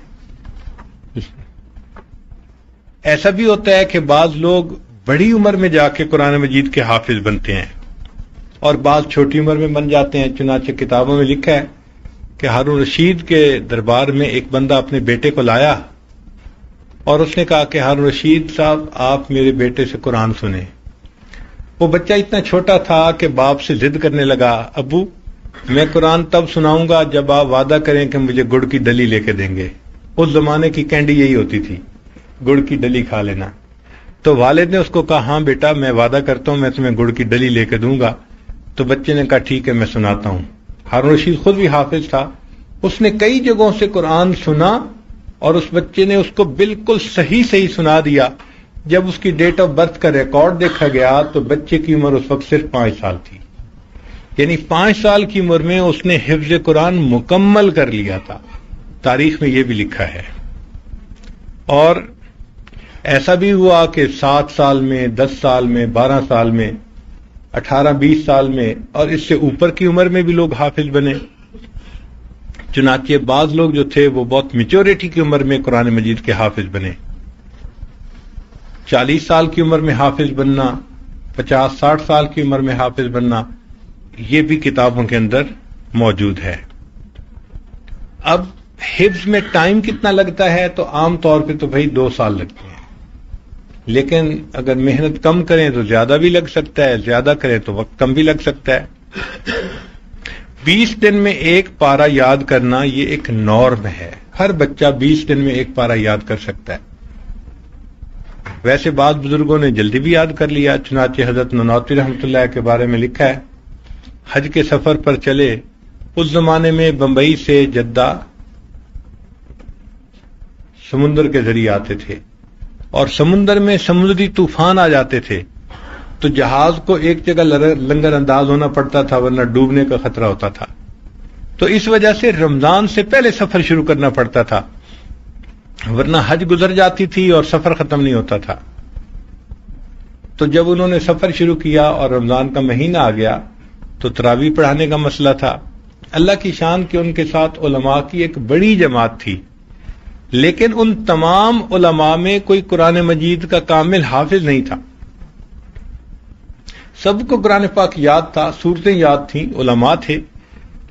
Speaker 1: ایسا بھی ہوتا ہے کہ بعض لوگ بڑی عمر میں جا کے قرآن مجید کے حافظ بنتے ہیں اور بعض چھوٹی عمر میں بن جاتے ہیں. چنانچہ کتابوں میں لکھا ہے کہ ہارون رشید کے دربار میں ایک بندہ اپنے بیٹے کو لایا اور اس نے کہا کہ ہارون رشید صاحب آپ میرے بیٹے سے قرآن سنیں. وہ بچہ اتنا چھوٹا تھا کہ باپ سے ضد کرنے لگا, ابو میں قرآن تب سناؤں گا جب آپ وعدہ کریں کہ مجھے گڑ کی ڈلی لے کے دیں گے. اس زمانے کی کینڈی یہی ہوتی تھی, گڑ کی ڈلی کھا لینا. تو والد نے اس کو کہا ہاں بیٹا میں وعدہ کرتا ہوں میں تمہیں گڑ کی ڈلی لے کے دوں گا. تو بچے نے کہا ٹھیک ہے میں سناتا ہوں. ہارون رشید خود بھی حافظ تھا, اس نے کئی جگہوں سے قرآن سنا اور اس بچے نے اس کو بالکل صحیح سنا دیا. جب اس کی ڈیٹ آف برتھ کا ریکارڈ دیکھا گیا تو بچے کی عمر اس وقت صرف 5 سال تھی. یعنی 5 سال کی عمر میں اس نے حفظ قرآن مکمل کر لیا تھا. تاریخ میں یہ بھی لکھا ہے. اور ایسا بھی ہوا کہ 7 سال میں, 10 سال میں, 12 سال میں, 18-20 سال میں اور اس سے اوپر کی عمر میں بھی لوگ حافظ بنے. چنانچہ بعض لوگ جو تھے وہ بہت میچورٹی کی عمر میں قرآن مجید کے حافظ بنے. 40 سال کی عمر میں حافظ بننا, 50-60 سال کی عمر میں حافظ بننا, یہ بھی کتابوں کے اندر موجود ہے. اب حفظ میں ٹائم کتنا لگتا ہے تو عام طور پہ تو بھائی 2 سال لگتے ہیں, لیکن اگر محنت کم کریں تو زیادہ بھی لگ سکتا ہے, زیادہ کریں تو وقت کم بھی لگ سکتا ہے. 20 دن میں ایک پارہ یاد کرنا یہ ایک نارم ہے. ہر بچہ 20 دن میں ایک پارہ یاد کر سکتا ہے. ویسے بعض بزرگوں نے جلدی بھی یاد کر لیا. چنانچہ حضرت نانوتوی رحمۃ اللہ کے بارے میں لکھا ہے حج کے سفر پر چلے. اس زمانے میں بمبئی سے جدہ سمندر کے ذریعے آتے تھے اور سمندر میں سمندری طوفان آ جاتے تھے تو جہاز کو ایک جگہ لنگر انداز ہونا پڑتا تھا ورنہ ڈوبنے کا خطرہ ہوتا تھا. تو اس وجہ سے رمضان سے پہلے سفر شروع کرنا پڑتا تھا ورنہ حج گزر جاتی تھی اور سفر ختم نہیں ہوتا تھا. تو جب انہوں نے سفر شروع کیا اور رمضان کا مہینہ آ گیا تو تراویح پڑھانے کا مسئلہ تھا. اللہ کی شان کہ ان کے ساتھ علماء کی ایک بڑی جماعت تھی, لیکن ان تمام علماء میں کوئی قرآن مجید کا کامل حافظ نہیں تھا. سب کو قرآن پاک یاد تھا, سورتیں یاد تھیں, علماء تھے,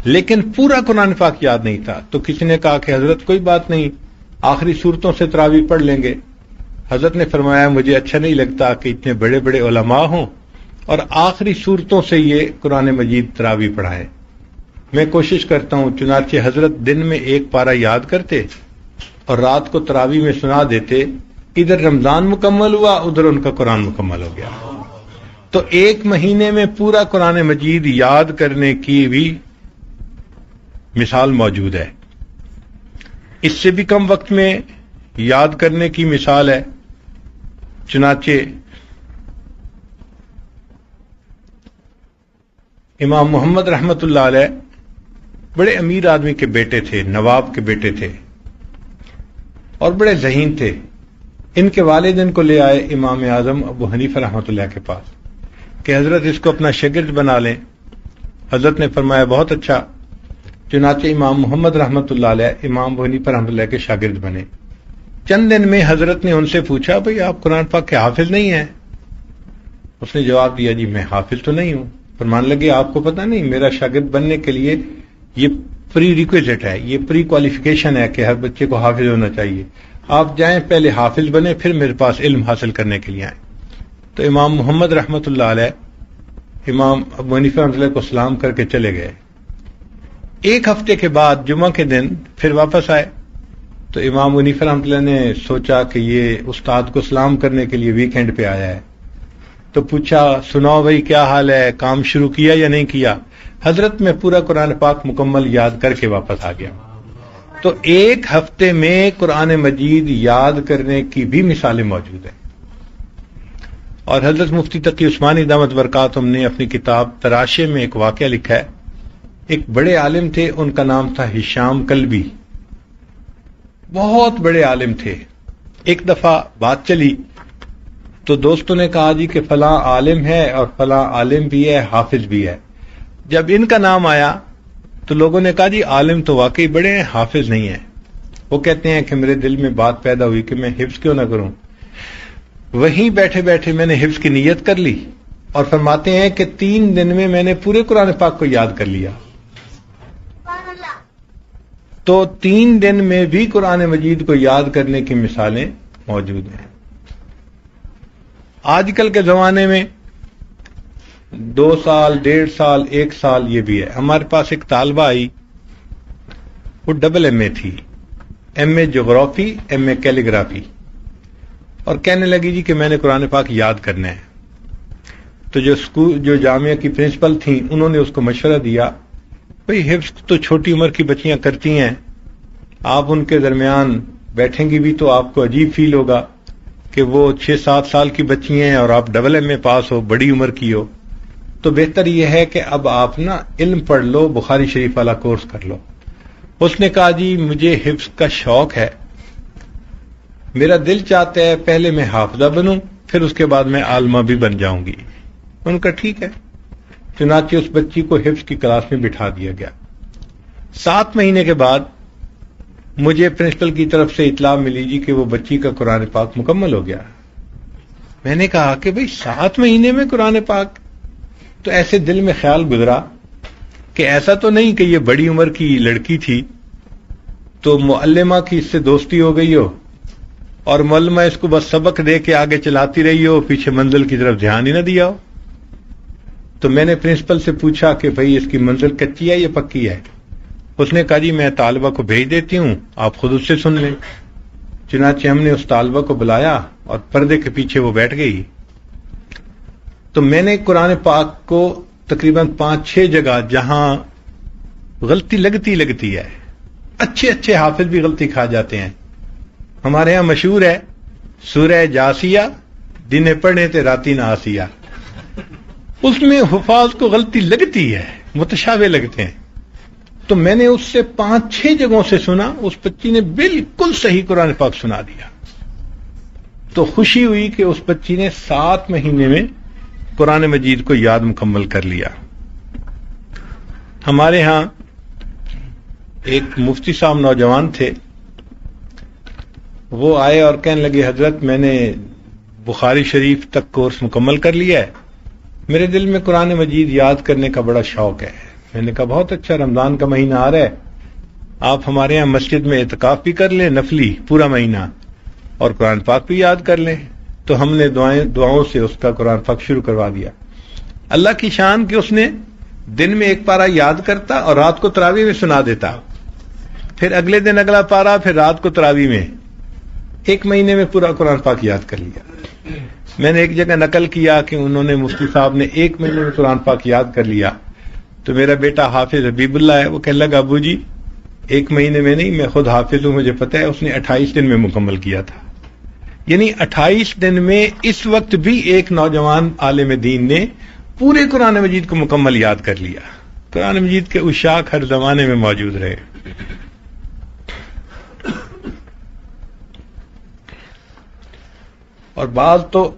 Speaker 1: لیکن پورا قرآن پاک یاد نہیں تھا. تو کسی نے کہا کہ حضرت کوئی بات نہیں, آخری سورتوں سے تراویح پڑھ لیں گے. حضرت نے فرمایا مجھے اچھا نہیں لگتا کہ اتنے بڑے بڑے علماء ہوں اور آخری صورتوں سے یہ قرآن مجید تراویح پڑھائیں. میں کوشش کرتا ہوں، چنانچہ حضرت دن میں ایک پارہ یاد کرتے اور رات کو تراویح میں سنا دیتے. ادھر رمضان مکمل ہوا، ادھر ان کا قرآن مکمل ہو گیا. تو ایک مہینے میں پورا قرآن مجید یاد کرنے کی بھی مثال موجود ہے. اس سے بھی کم وقت میں یاد کرنے کی مثال ہے. چنانچہ امام محمد رحمت اللہ علیہ بڑے امیر آدمی کے بیٹے تھے، نواب کے بیٹے تھے اور بڑے ذہین تھے. ان کے والد ان کو لے آئے امام اعظم ابو حنیفہ رحمۃ اللہ کے پاس کہ حضرت اس کو اپنا شاگرد بنا لیں. حضرت نے فرمایا بہت اچھا. چنانچہ امام محمد رحمت اللہ علیہ امام ابو حنیفہ رحمۃ اللہ کے شاگرد بنے. چند دن میں حضرت نے ان سے پوچھا بھئی آپ قرآن پاک کے حافظ نہیں ہیں؟ اس نے جواب دیا جی میں حافظ تو نہیں ہوں. فرمانے لگے آپ کو پتہ نہیں میرا شاگرد بننے کے لیے یہ پری ریکویزٹ ہے، یہ پری کوالیفیکیشن ہے کہ ہر بچے کو حافظ ہونا چاہیے. آپ جائیں پہلے حافظ بنے پھر میرے پاس علم حاصل کرنے کے لیے آئیں. تو امام محمد رحمت اللہ علیہ امام ابو حنیفہ رحمۃ اللہ کو سلام کر کے چلے گئے. ایک ہفتے کے بعد جمعہ کے دن پھر واپس آئے تو امام ابو حنیفہ رحمۃ اللہ نے سوچا کہ یہ استاد کو سلام کرنے کے لیے ویکینڈ پہ آیا ہے، تو پوچھا سناؤ بھائی کیا حال ہے، کام شروع کیا یا نہیں کیا؟ حضرت میں پورا قرآن پاک مکمل یاد کر کے واپس آ گیا. تو ایک ہفتے میں قرآن مجید یاد کرنے کی بھی مثالیں موجود ہیں. اور حضرت مفتی تقی عثمانی دامت برکاتہم نے اپنی کتاب تراشے میں ایک واقعہ لکھا ہے. ایک بڑے عالم تھے، ان کا نام تھا ہشام کلبی. بہت بڑے عالم تھے. ایک دفعہ بات چلی تو دوستوں نے کہا جی کہ فلاں عالم ہے اور فلاں عالم بھی ہے، حافظ بھی ہے. جب ان کا نام آیا تو لوگوں نے کہا جی عالم تو واقعی بڑے ہیں، حافظ نہیں ہیں. وہ کہتے ہیں کہ میرے دل میں بات پیدا ہوئی کہ میں حفظ کیوں نہ کروں. وہیں بیٹھے بیٹھے میں نے حفظ کی نیت کر لی اور فرماتے ہیں کہ 3 دن میں میں نے پورے قرآن پاک کو یاد کر لیا. تو 3 دن میں بھی قرآن مجید کو یاد کرنے کی مثالیں موجود ہیں. آج کل کے زمانے میں 2 سال 1.5 سال 1 سال یہ بھی ہے. ہمارے پاس ایک طالبہ آئی، وہ ڈبل ایم اے تھی، ایم اے جغرافی ایم اے کیلیگرافی، اور کہنے لگی جی کہ میں نے قرآن پاک یاد کرنا ہے. تو جو جامعہ کی پرنسپل تھیں انہوں نے اس کو مشورہ دیا بھئی حفظ تو چھوٹی عمر کی بچیاں کرتی ہیں، آپ ان کے درمیان بیٹھیں گی بھی تو آپ کو عجیب فیل ہوگا کہ وہ 6-7 سال کی بچی ہیں اور آپ ڈبل ایم اے پاس ہو، بڑی عمر کی ہو. تو بہتر یہ ہے کہ اب آپ نا علم پڑھ لو، بخاری شریف والا کورس کر لو. اس نے کہا جی مجھے حفظ کا شوق ہے، میرا دل چاہتا ہے پہلے میں حافظہ بنوں پھر اس کے بعد میں عالمہ بھی بن جاؤں گی. ان کا ٹھیک ہے. چنانچہ اس بچی کو حفظ کی کلاس میں بٹھا دیا گیا. 7 مہینے کے بعد مجھے پرنسپل کی طرف سے اطلاع ملی جی کہ وہ بچی کا قرآن پاک مکمل ہو گیا. میں نے کہا کہ بھئی 7 مہینے میں قرآن پاک؟ تو ایسے دل میں خیال گزرا کہ ایسا تو نہیں کہ یہ بڑی عمر کی لڑکی تھی تو معلمہ کی اس سے دوستی ہو گئی ہو اور معلمہ اس کو بس سبق دے کے آگے چلاتی رہی ہو، پیچھے منزل کی طرف دھیان ہی نہ دیا ہو. تو میں نے پرنسپل سے پوچھا کہ بھئی اس کی منزل کچی ہے یا پکی ہے؟ اس نے کہا جی میں طالبہ کو بھیج دیتی ہوں، آپ خود اس سے سن لیں. چنانچہ ہم نے اس طالبہ کو بلایا اور پردے کے پیچھے وہ بیٹھ گئی. تو میں نے قرآن پاک کو تقریباً 5-6 جگہ جہاں غلطی لگتی ہے، اچھے حافظ بھی غلطی کھا جاتے ہیں. ہمارے ہاں مشہور ہے سورہ جاسیہ دن پڑھنے تے راتی نہ آسیہ، اس میں حفاظ کو غلطی لگتی ہے، متشابہ لگتے ہیں. تو میں نے اس سے 5-6 جگہوں سے سنا، اس بچی نے بالکل صحیح قرآن پاک سنا دیا. تو خوشی ہوئی کہ اس بچی نے 7 مہینے میں قرآن مجید کو یاد مکمل کر لیا. ہمارے ہاں ایک مفتی صاحب نوجوان تھے، وہ آئے اور کہنے لگے حضرت میں نے بخاری شریف تک کورس مکمل کر لیا ہے، میرے دل میں قرآن مجید یاد کرنے کا بڑا شوق ہے. میں نے کہا بہت اچھا، رمضان کا مہینہ آ رہا ہے، آپ ہمارے یہاں مسجد میں اعتکاف بھی کر لیں، نفلی پورا مہینہ. اور قرآن پاک بھی یاد کر لیں. تو ہم نے دعاؤں سے اس کا قرآن پاک شروع کروا دیا. اللہ کی شان کہ اس نے دن میں ایک پارہ یاد کرتا اور رات کو تراویح میں سنا دیتا، پھر اگلے دن اگلا پارہ، پھر رات کو تراویح میں. 1 مہینے میں پورا قرآن پاک یاد کر لیا. میں نے ایک جگہ نقل کیا کہ انہوں نے مفتی صاحب نے 1 مہینے میں قرآن پاک یاد کر لیا. تو میرا بیٹا حافظ حبیب اللہ ہے، وہ کہنے لگا ابو جی 1 مہینے میں نہیں، میں خود حافظ ہوں، مجھے پتہ ہے. اس نے 28 دن میں مکمل کیا تھا. یعنی 28 دن میں اس وقت بھی ایک نوجوان عالم دین نے پورے قرآن مجید کو مکمل یاد کر لیا. قرآن مجید کے عشاق ہر زمانے میں موجود رہے. اور بعض تو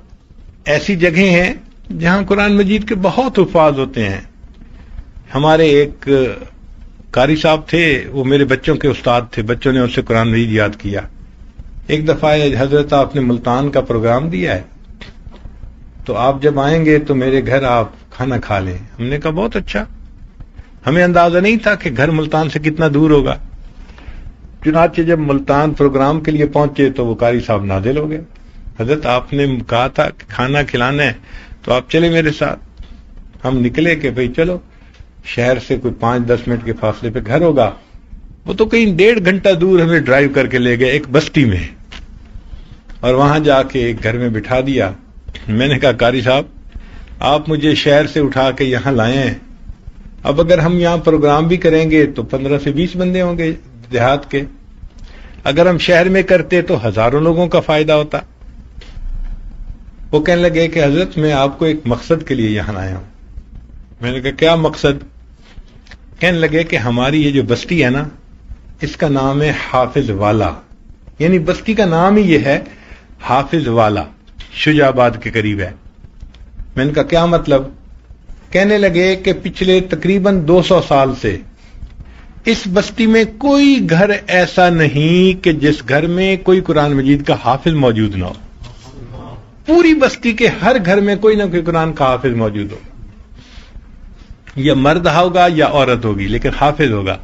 Speaker 1: ایسی جگہیں ہیں جہاں قرآن مجید کے بہت حفاظ ہوتے ہیں. ہمارے ایک قاری صاحب تھے، وہ میرے بچوں کے استاد تھے، بچوں نے ان سے قرآن مجید یاد کیا. ایک دفعہ حضرت آپ نے ملتان کا پروگرام دیا ہے، تو آپ جب آئیں گے تو میرے گھر آپ کھانا کھا لیں. ہم نے کہا بہت اچھا. ہمیں اندازہ نہیں تھا کہ گھر ملتان سے کتنا دور ہوگا. چنانچہ جب ملتان پروگرام کے لیے پہنچے تو وہ قاری صاحب نازل ہو گئے. حضرت آپ نے کہا تھا کہ کھانا کھلانا ہے تو آپ چلے میرے ساتھ. ہم نکلے کہ بھئی چلو، شہر سے کوئی 5-10 منٹ کے فاصلے پہ گھر ہوگا. وہ تو کہیں 1.5 گھنٹہ دور ہمیں ڈرائیو کر کے لے گئے ایک بستی میں، اور وہاں جا کے ایک گھر میں بٹھا دیا. میں نے کہا قاری صاحب آپ مجھے شہر سے اٹھا کے یہاں لائے ہیں، اب اگر ہم یہاں پروگرام بھی کریں گے تو 15 سے 20 بندے ہوں گے دیہات کے، اگر ہم شہر میں کرتے تو ہزاروں لوگوں کا فائدہ ہوتا. وہ کہنے لگے کہ حضرت میں آپ کو ایک مقصد کے لیے یہاں آیا ہوں. میں نے کہا کیا مقصد؟ کہنے لگے کہ ہماری یہ جو بستی ہے نا، اس کا نام ہے حافظ والا. یعنی بستی کا نام ہی یہ ہے حافظ والا، شجاع آباد کے قریب ہے. میں نے کہا کیا مطلب؟ کہنے لگے کہ پچھلے تقریباً 200 سال سے اس بستی میں کوئی گھر ایسا نہیں کہ جس گھر میں کوئی قرآن مجید کا حافظ موجود نہ ہو. پوری بستی کے ہر گھر میں کوئی نہ کوئی قرآن کا حافظ موجود ہو، یا مرد ہوگا یا عورت ہوگی، لیکن حافظ ہوگا.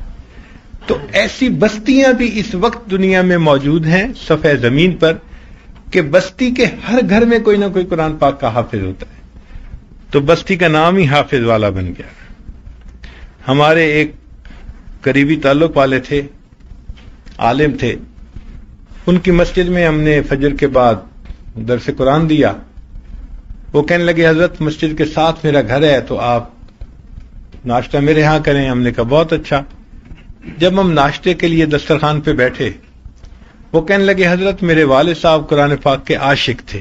Speaker 1: تو ایسی بستیاں بھی اس وقت دنیا میں موجود ہیں صفحہ زمین پر کہ بستی کے ہر گھر میں کوئی نہ کوئی قرآن پاک کا حافظ ہوتا ہے. تو بستی کا نام ہی حافظ والا بن گیا. ہمارے ایک قریبی تعلق والے تھے، عالم تھے، ان کی مسجد میں ہم نے فجر کے بعد درس قرآن دیا. وہ کہنے لگے حضرت مسجد کے ساتھ میرا گھر ہے تو آپ ناشتہ میرے ہاں کریں. ہم نے کہا بہت اچھا. جب ہم ناشتے کے لیے دسترخوان پہ بیٹھے، وہ کہنے لگے حضرت میرے والد صاحب قرآن پاک کے عاشق تھے.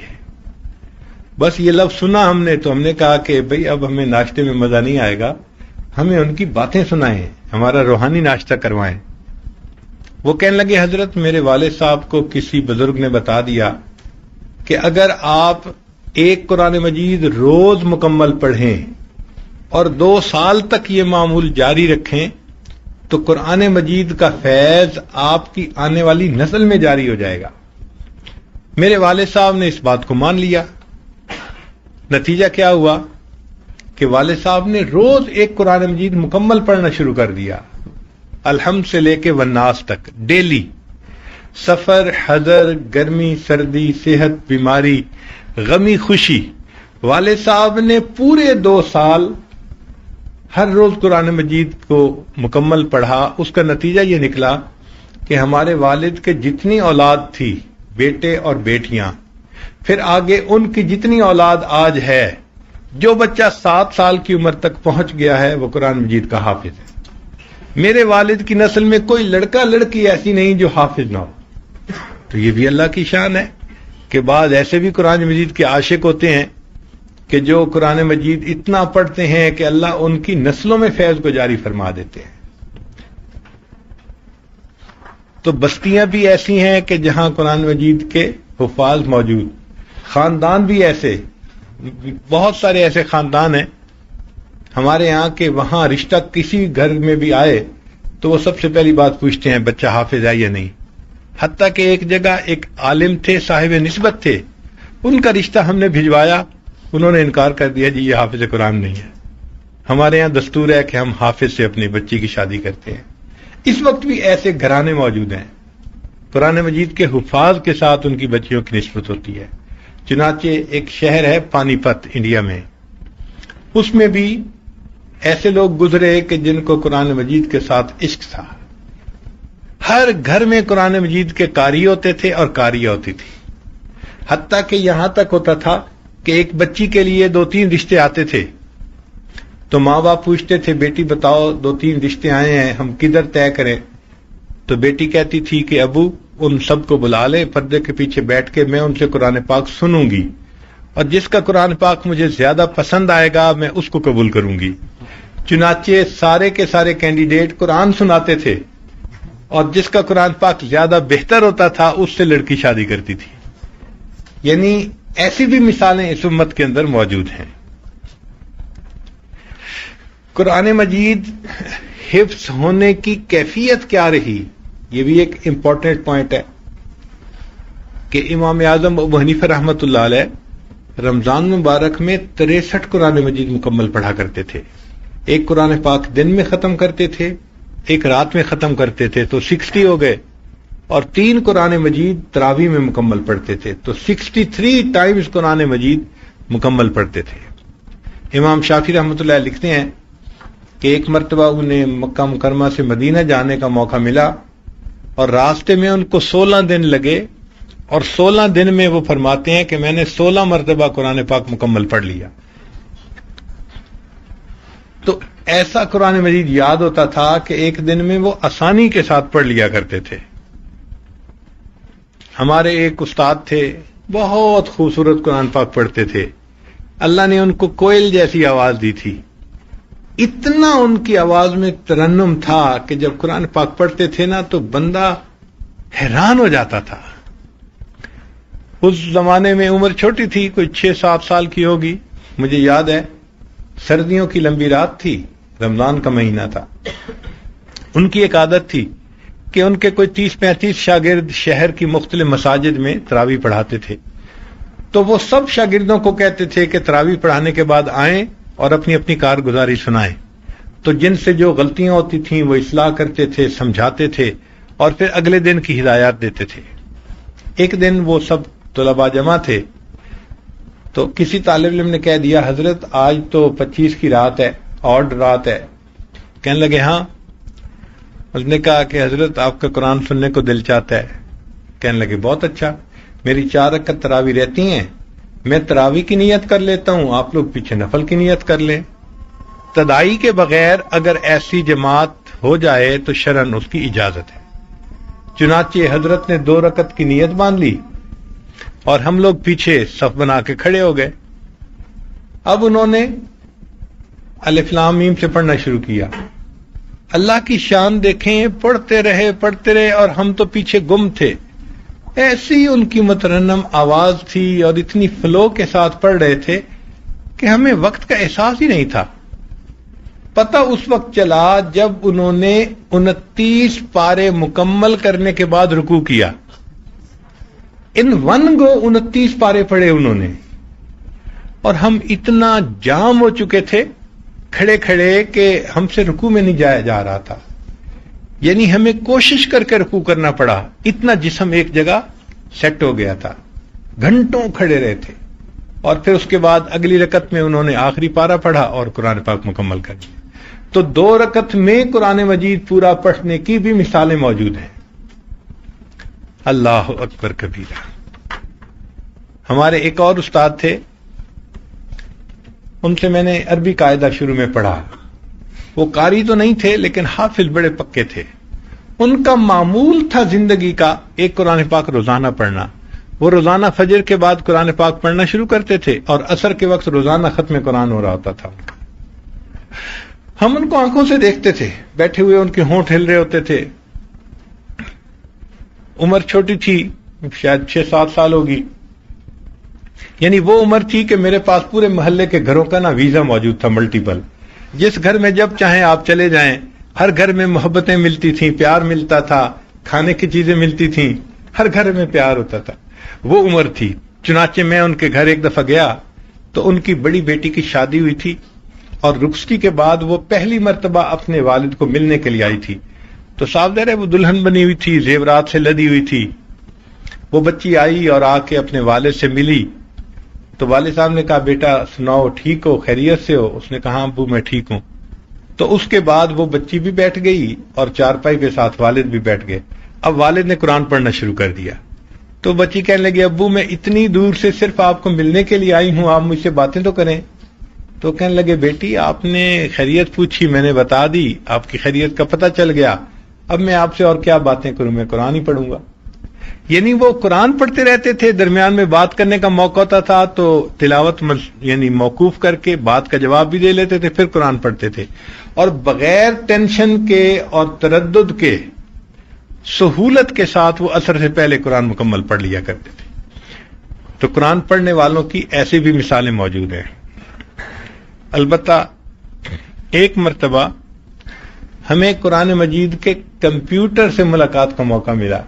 Speaker 1: بس یہ لفظ سنا ہم نے تو ہم نے کہا کہ بھئی اب ہمیں ناشتے میں مزہ نہیں آئے گا، ہمیں ان کی باتیں سنائیں، ہمارا روحانی ناشتہ کروائیں. وہ کہنے لگے حضرت میرے والد صاحب کو کسی بزرگ نے بتا دیا کہ اگر آپ ایک قرآن مجید روز مکمل پڑھیں اور 2 سال تک یہ معمول جاری رکھیں تو قرآن مجید کا فیض آپ کی آنے والی نسل میں جاری ہو جائے گا. میرے والد صاحب نے اس بات کو مان لیا. نتیجہ کیا ہوا کہ والد صاحب نے روز ایک قرآن مجید مکمل پڑھنا شروع کر دیا، الحمد سے لے کے والناس تک، ڈیلی. سفر، حضر، گرمی، سردی، صحت، بیماری، غمی، خوشی، والد صاحب نے پورے 2 سال ہر روز قرآن مجید کو مکمل پڑھا. اس کا نتیجہ یہ نکلا کہ ہمارے والد کے جتنی اولاد تھی، بیٹے اور بیٹیاں، پھر آگے ان کی جتنی اولاد آج ہے، جو بچہ 7 سال کی عمر تک پہنچ گیا ہے وہ قرآن مجید کا حافظ ہے. میرے والد کی نسل میں کوئی لڑکا لڑکی ایسی نہیں جو حافظ نہ ہو. تو یہ بھی اللہ کی شان ہے کہ بعض ایسے بھی قرآن مجید کے عاشق ہوتے ہیں کہ جو قرآن مجید اتنا پڑھتے ہیں کہ اللہ ان کی نسلوں میں فیض کو جاری فرما دیتے ہیں. تو بستیاں بھی ایسی ہیں کہ جہاں قرآن مجید کے حفاظ موجود، خاندان بھی ایسے، بہت سارے ایسے خاندان ہیں ہمارے یہاں کہ وہاں رشتہ کسی گھر میں بھی آئے تو وہ سب سے پہلی بات پوچھتے ہیں بچہ حافظ ہے یا نہیں. حتیٰ کہ ایک جگہ ایک عالم تھے، صاحب نسبت تھے، ان کا رشتہ ہم نے بھجوایا، انہوں نے انکار کر دیا جی یہ حافظ قرآن نہیں ہے. ہمارے یہاں دستور ہے کہ ہم حافظ سے اپنی بچی کی شادی کرتے ہیں. اس وقت بھی ایسے گھرانے موجود ہیں قرآن مجید کے حفاظ کے ساتھ ان کی بچیوں کی نسبت ہوتی ہے۔ چنانچہ ایک شہر ہے پانی پت انڈیا میں، اس میں بھی ایسے لوگ گزرے کہ جن کو قرآن مجید کے ساتھ عشق تھا۔ ہر گھر میں قرآن مجید کے قاری ہوتے تھے اور قاریہ ہوتی تھی، حتیٰ کہ یہاں تک ہوتا تھا کہ ایک بچی کے لیے 2-3 رشتے آتے تھے تو ماں باپ پوچھتے تھے بیٹی بتاؤ 2-3 رشتے آئے ہیں ہم کدھر طے کریں؟ تو بیٹی کہتی تھی کہ ابو ان سب کو بلا لیں، پردے کے پیچھے بیٹھ کے میں ان سے قرآن پاک سنوں گی اور جس کا قرآن پاک مجھے زیادہ پسند آئے گا میں اس کو قبول کروں گی۔ چنانچہ سارے کے سارے کینڈیڈیٹ قرآن سناتے تھے اور جس کا قرآن پاک زیادہ بہتر ہوتا تھا اس سے لڑکی شادی کرتی تھی۔ یعنی ایسی بھی مثالیں اس امت کے اندر موجود ہیں۔ قرآن مجید حفظ ہونے کی کیفیت کیا رہی، یہ بھی ایک امپورٹنٹ پوائنٹ ہے کہ امام اعظم ابو حنیفہ رحمۃ اللہ علیہ رمضان مبارک میں 63 قرآن مجید مکمل پڑھا کرتے تھے۔ ایک قرآن پاک دن میں ختم کرتے تھے، ایک رات میں ختم کرتے تھے تو 60 ہو گئے، اور 3 قرآن مجید تراویح میں مکمل پڑھتے تھے تو 63 ٹائمز قرآن مجید مکمل پڑھتے تھے۔ امام شافعی رحمۃ اللہ علیہ لکھتے ہیں کہ ایک مرتبہ انہیں مکہ مکرمہ سے مدینہ جانے کا موقع ملا اور راستے میں ان کو 16 دن لگے، اور 16 دن میں وہ فرماتے ہیں کہ میں نے 16 مرتبہ قرآن پاک مکمل پڑھ لیا۔ تو ایسا قرآن مجید یاد ہوتا تھا کہ ایک دن میں وہ آسانی کے ساتھ پڑھ لیا کرتے تھے۔ ہمارے ایک استاد تھے، بہت خوبصورت قرآن پاک پڑھتے تھے، اللہ نے ان کو کوئل جیسی آواز دی تھی، اتنا ان کی آواز میں ترنم تھا کہ جب قرآن پاک پڑھتے تھے نا تو بندہ حیران ہو جاتا تھا۔ اس زمانے میں عمر چھوٹی تھی، کوئی 6-7 سال کی ہوگی، مجھے یاد ہے سردیوں کی لمبی رات تھی، رمضان کا مہینہ تھا۔ ان کی ایک عادت تھی کہ ان کے کوئی 30-35 شاگرد شہر کی مختلف مساجد میں تراویح پڑھاتے تھے، تو وہ سب شاگردوں کو کہتے تھے کہ تراویح پڑھانے کے بعد آئیں اور اپنی اپنی کارگزاری سنائیں۔ تو جن سے جو غلطیاں ہوتی تھیں وہ اصلاح کرتے تھے، سمجھاتے تھے اور پھر اگلے دن کی ہدایات دیتے تھے۔ ایک دن وہ سب طلباء جمع تھے تو کسی طالب علم نے کہہ دیا حضرت آج تو 25 کی رات ہے، آڈ رات ہے۔ کہنے لگے ہاں۔ اس نے کہا کہ حضرت آپ کا قرآن سننے کو دل چاہتا ہے۔ کہنے لگے بہت اچھا، میری 4 رکعت تراویح رہتی ہیں، میں تراویح کی نیت کر لیتا ہوں، آپ لوگ پیچھے نفل کی نیت کر لیں۔ تدائی کے بغیر اگر ایسی جماعت ہو جائے تو شرعاً اس کی اجازت ہے۔ چنانچہ حضرت نے 2 رکعت کی نیت باندھ لی اور ہم لوگ پیچھے صف بنا کے کھڑے ہو گئے۔ اب انہوں نے الف لام میم سے پڑھنا شروع کیا۔ اللہ کی شان دیکھیں، پڑھتے رہے اور ہم تو پیچھے گم تھے۔ ایسی ان کی مترنم آواز تھی اور اتنی فلو کے ساتھ پڑھ رہے تھے کہ ہمیں وقت کا احساس ہی نہیں تھا۔ پتہ اس وقت چلا جب انہوں نے 29 پارے مکمل کرنے کے بعد رکوع کیا۔ ان ون گو 29 پارے پڑھے انہوں نے، اور ہم اتنا جام ہو چکے تھے کھڑے کھڑے کہ ہم سے رکوع میں نہیں جایا جا رہا تھا، یعنی ہمیں کوشش کر کے رکوع کرنا پڑا، اتنا جسم ایک جگہ سیٹ ہو گیا تھا، گھنٹوں کھڑے رہے تھے۔ اور پھر اس کے بعد اگلی رکعت میں انہوں نے آخری پارہ پڑھا اور قرآن پاک مکمل کر دیا۔ تو 2 رکعت میں قرآن مجید پورا پڑھنے کی بھی مثالیں موجود ہیں۔ اللہ اکبر کبیرہ۔ ہمارے ایک اور استاد تھے، ان سے میں نے عربی قاعدہ شروع میں پڑھا۔ وہ قاری تو نہیں تھے لیکن حافظ بڑے پکے تھے۔ ان کا معمول تھا زندگی کا ایک قرآن پاک روزانہ پڑھنا۔ وہ روزانہ فجر کے بعد قرآن پاک پڑھنا شروع کرتے تھے اور عصر کے وقت روزانہ ختم قرآن ہو رہا ہوتا تھا ان کا۔ ہم ان کو آنکھوں سے دیکھتے تھے، بیٹھے ہوئے ان کے ہونٹ ہل رہے ہوتے تھے۔ عمر چھوٹی تھی، شاید 6-7 سال ہوگی، یعنی وہ عمر تھی کہ میرے پاس پورے محلے کے گھروں کا نا ویزا موجود تھا، ملٹیپل۔ جس گھر میں جب چاہیں آپ چلے جائیں، ہر گھر میں محبتیں ملتی تھیں، پیار ملتا تھا، کھانے کی چیزیں ملتی تھیں، ہر گھر میں پیار ہوتا تھا۔ وہ عمر تھی۔ چنانچہ میں ان کے گھر ایک دفعہ گیا تو ان کی بڑی بیٹی کی شادی ہوئی تھی اور رخصتی کے بعد وہ پہلی مرتبہ اپنے والد کو ملنے کے لیے آئی تھی۔ تو تو صاف ظاہر ہے وہ دلہن بنی ہوئی تھی، زیورات سے لدی ہوئی تھی. وہ بچی آئی اور آ کے اپنے والد سے ملی. تو والد صاحب نے کہا بیٹا سناؤ ٹھیک ہو، خیریت سے ہو؟ اس نے کہا ہاں ابو میں ٹھیک ہوں. تو اس کے بعد وہ بچی بھی بیٹھ گئی اور چارپائی کے ساتھ والد بھی بیٹھ گئے. اب والد نے قرآن پڑھنا شروع کر دیا. تو بچی کہنے لگی ابو میں اتنی دور سے صرف آپ کو ملنے کے لیے آئی ہوں، آپ مجھ سے باتیں تو کریں. تو کہنے لگے بیٹی آپ نے خیریت پوچھی، میں نے بتا دی، آپ کی خیریت کا پتہ چل گیا، اب میں آپ سے اور کیا باتیں کروں، میں قرآن ہی پڑھوں گا. یعنی وہ قرآن پڑھتے رہتے تھے، درمیان میں بات کرنے کا موقع ہوتا تھا تو تلاوت یعنی موقوف کر کے بات کا جواب بھی دے لیتے تھے، پھر قرآن پڑھتے تھے، اور بغیر ٹینشن کے اور تردد کے سہولت کے ساتھ وہ عصر سے پہلے قرآن مکمل پڑھ لیا کرتے تھے. تو قرآن پڑھنے والوں کی ایسی بھی مثالیں موجود ہیں. البتہ ایک مرتبہ ہمیں قرآن مجید کے کمپیوٹر سے ملاقات کا موقع ملا.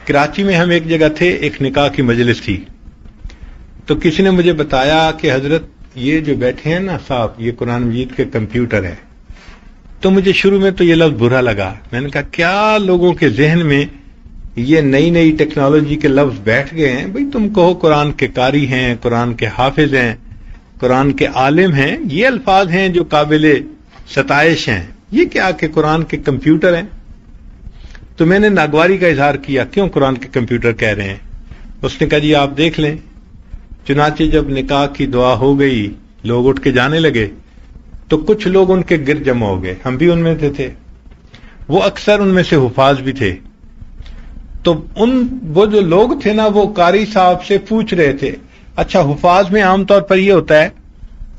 Speaker 1: کراچی میں ہم ایک جگہ تھے، ایک نکاح کی مجلس تھی. تو کسی نے مجھے بتایا کہ حضرت یہ جو بیٹھے ہیں نا صاحب، یہ قرآن مجید کے کمپیوٹر ہے. تو مجھے شروع میں تو یہ لفظ برا لگا. میں نے کہا کیا لوگوں کے ذہن میں یہ نئی نئی ٹیکنالوجی کے لفظ بیٹھ گئے ہیں؟ بھئی تم کہو قرآن کے قاری ہیں، قرآن کے حافظ ہیں، قرآن کے عالم ہیں، یہ الفاظ ہیں جو قابل ستائش ہیں. یہ کیا کہ قرآن کے کمپیوٹر ہیں؟ تو میں نے ناگواری کا اظہار کیا، کیوں قرآن کے کمپیوٹر کہہ رہے ہیں؟ اس نے کہا جی آپ دیکھ لیں. چنانچہ جب نکاح کی دعا ہو گئی، لوگ اٹھ کے جانے لگے، تو کچھ لوگ ان کے گرد جمع ہو گئے، ہم بھی ان میں تھے. وہ اکثر ان میں سے حفاظ بھی تھے. تو وہ جو لوگ تھے نا، وہ قاری صاحب سے پوچھ رہے تھے. اچھا حفاظ میں عام طور پر یہ ہوتا ہے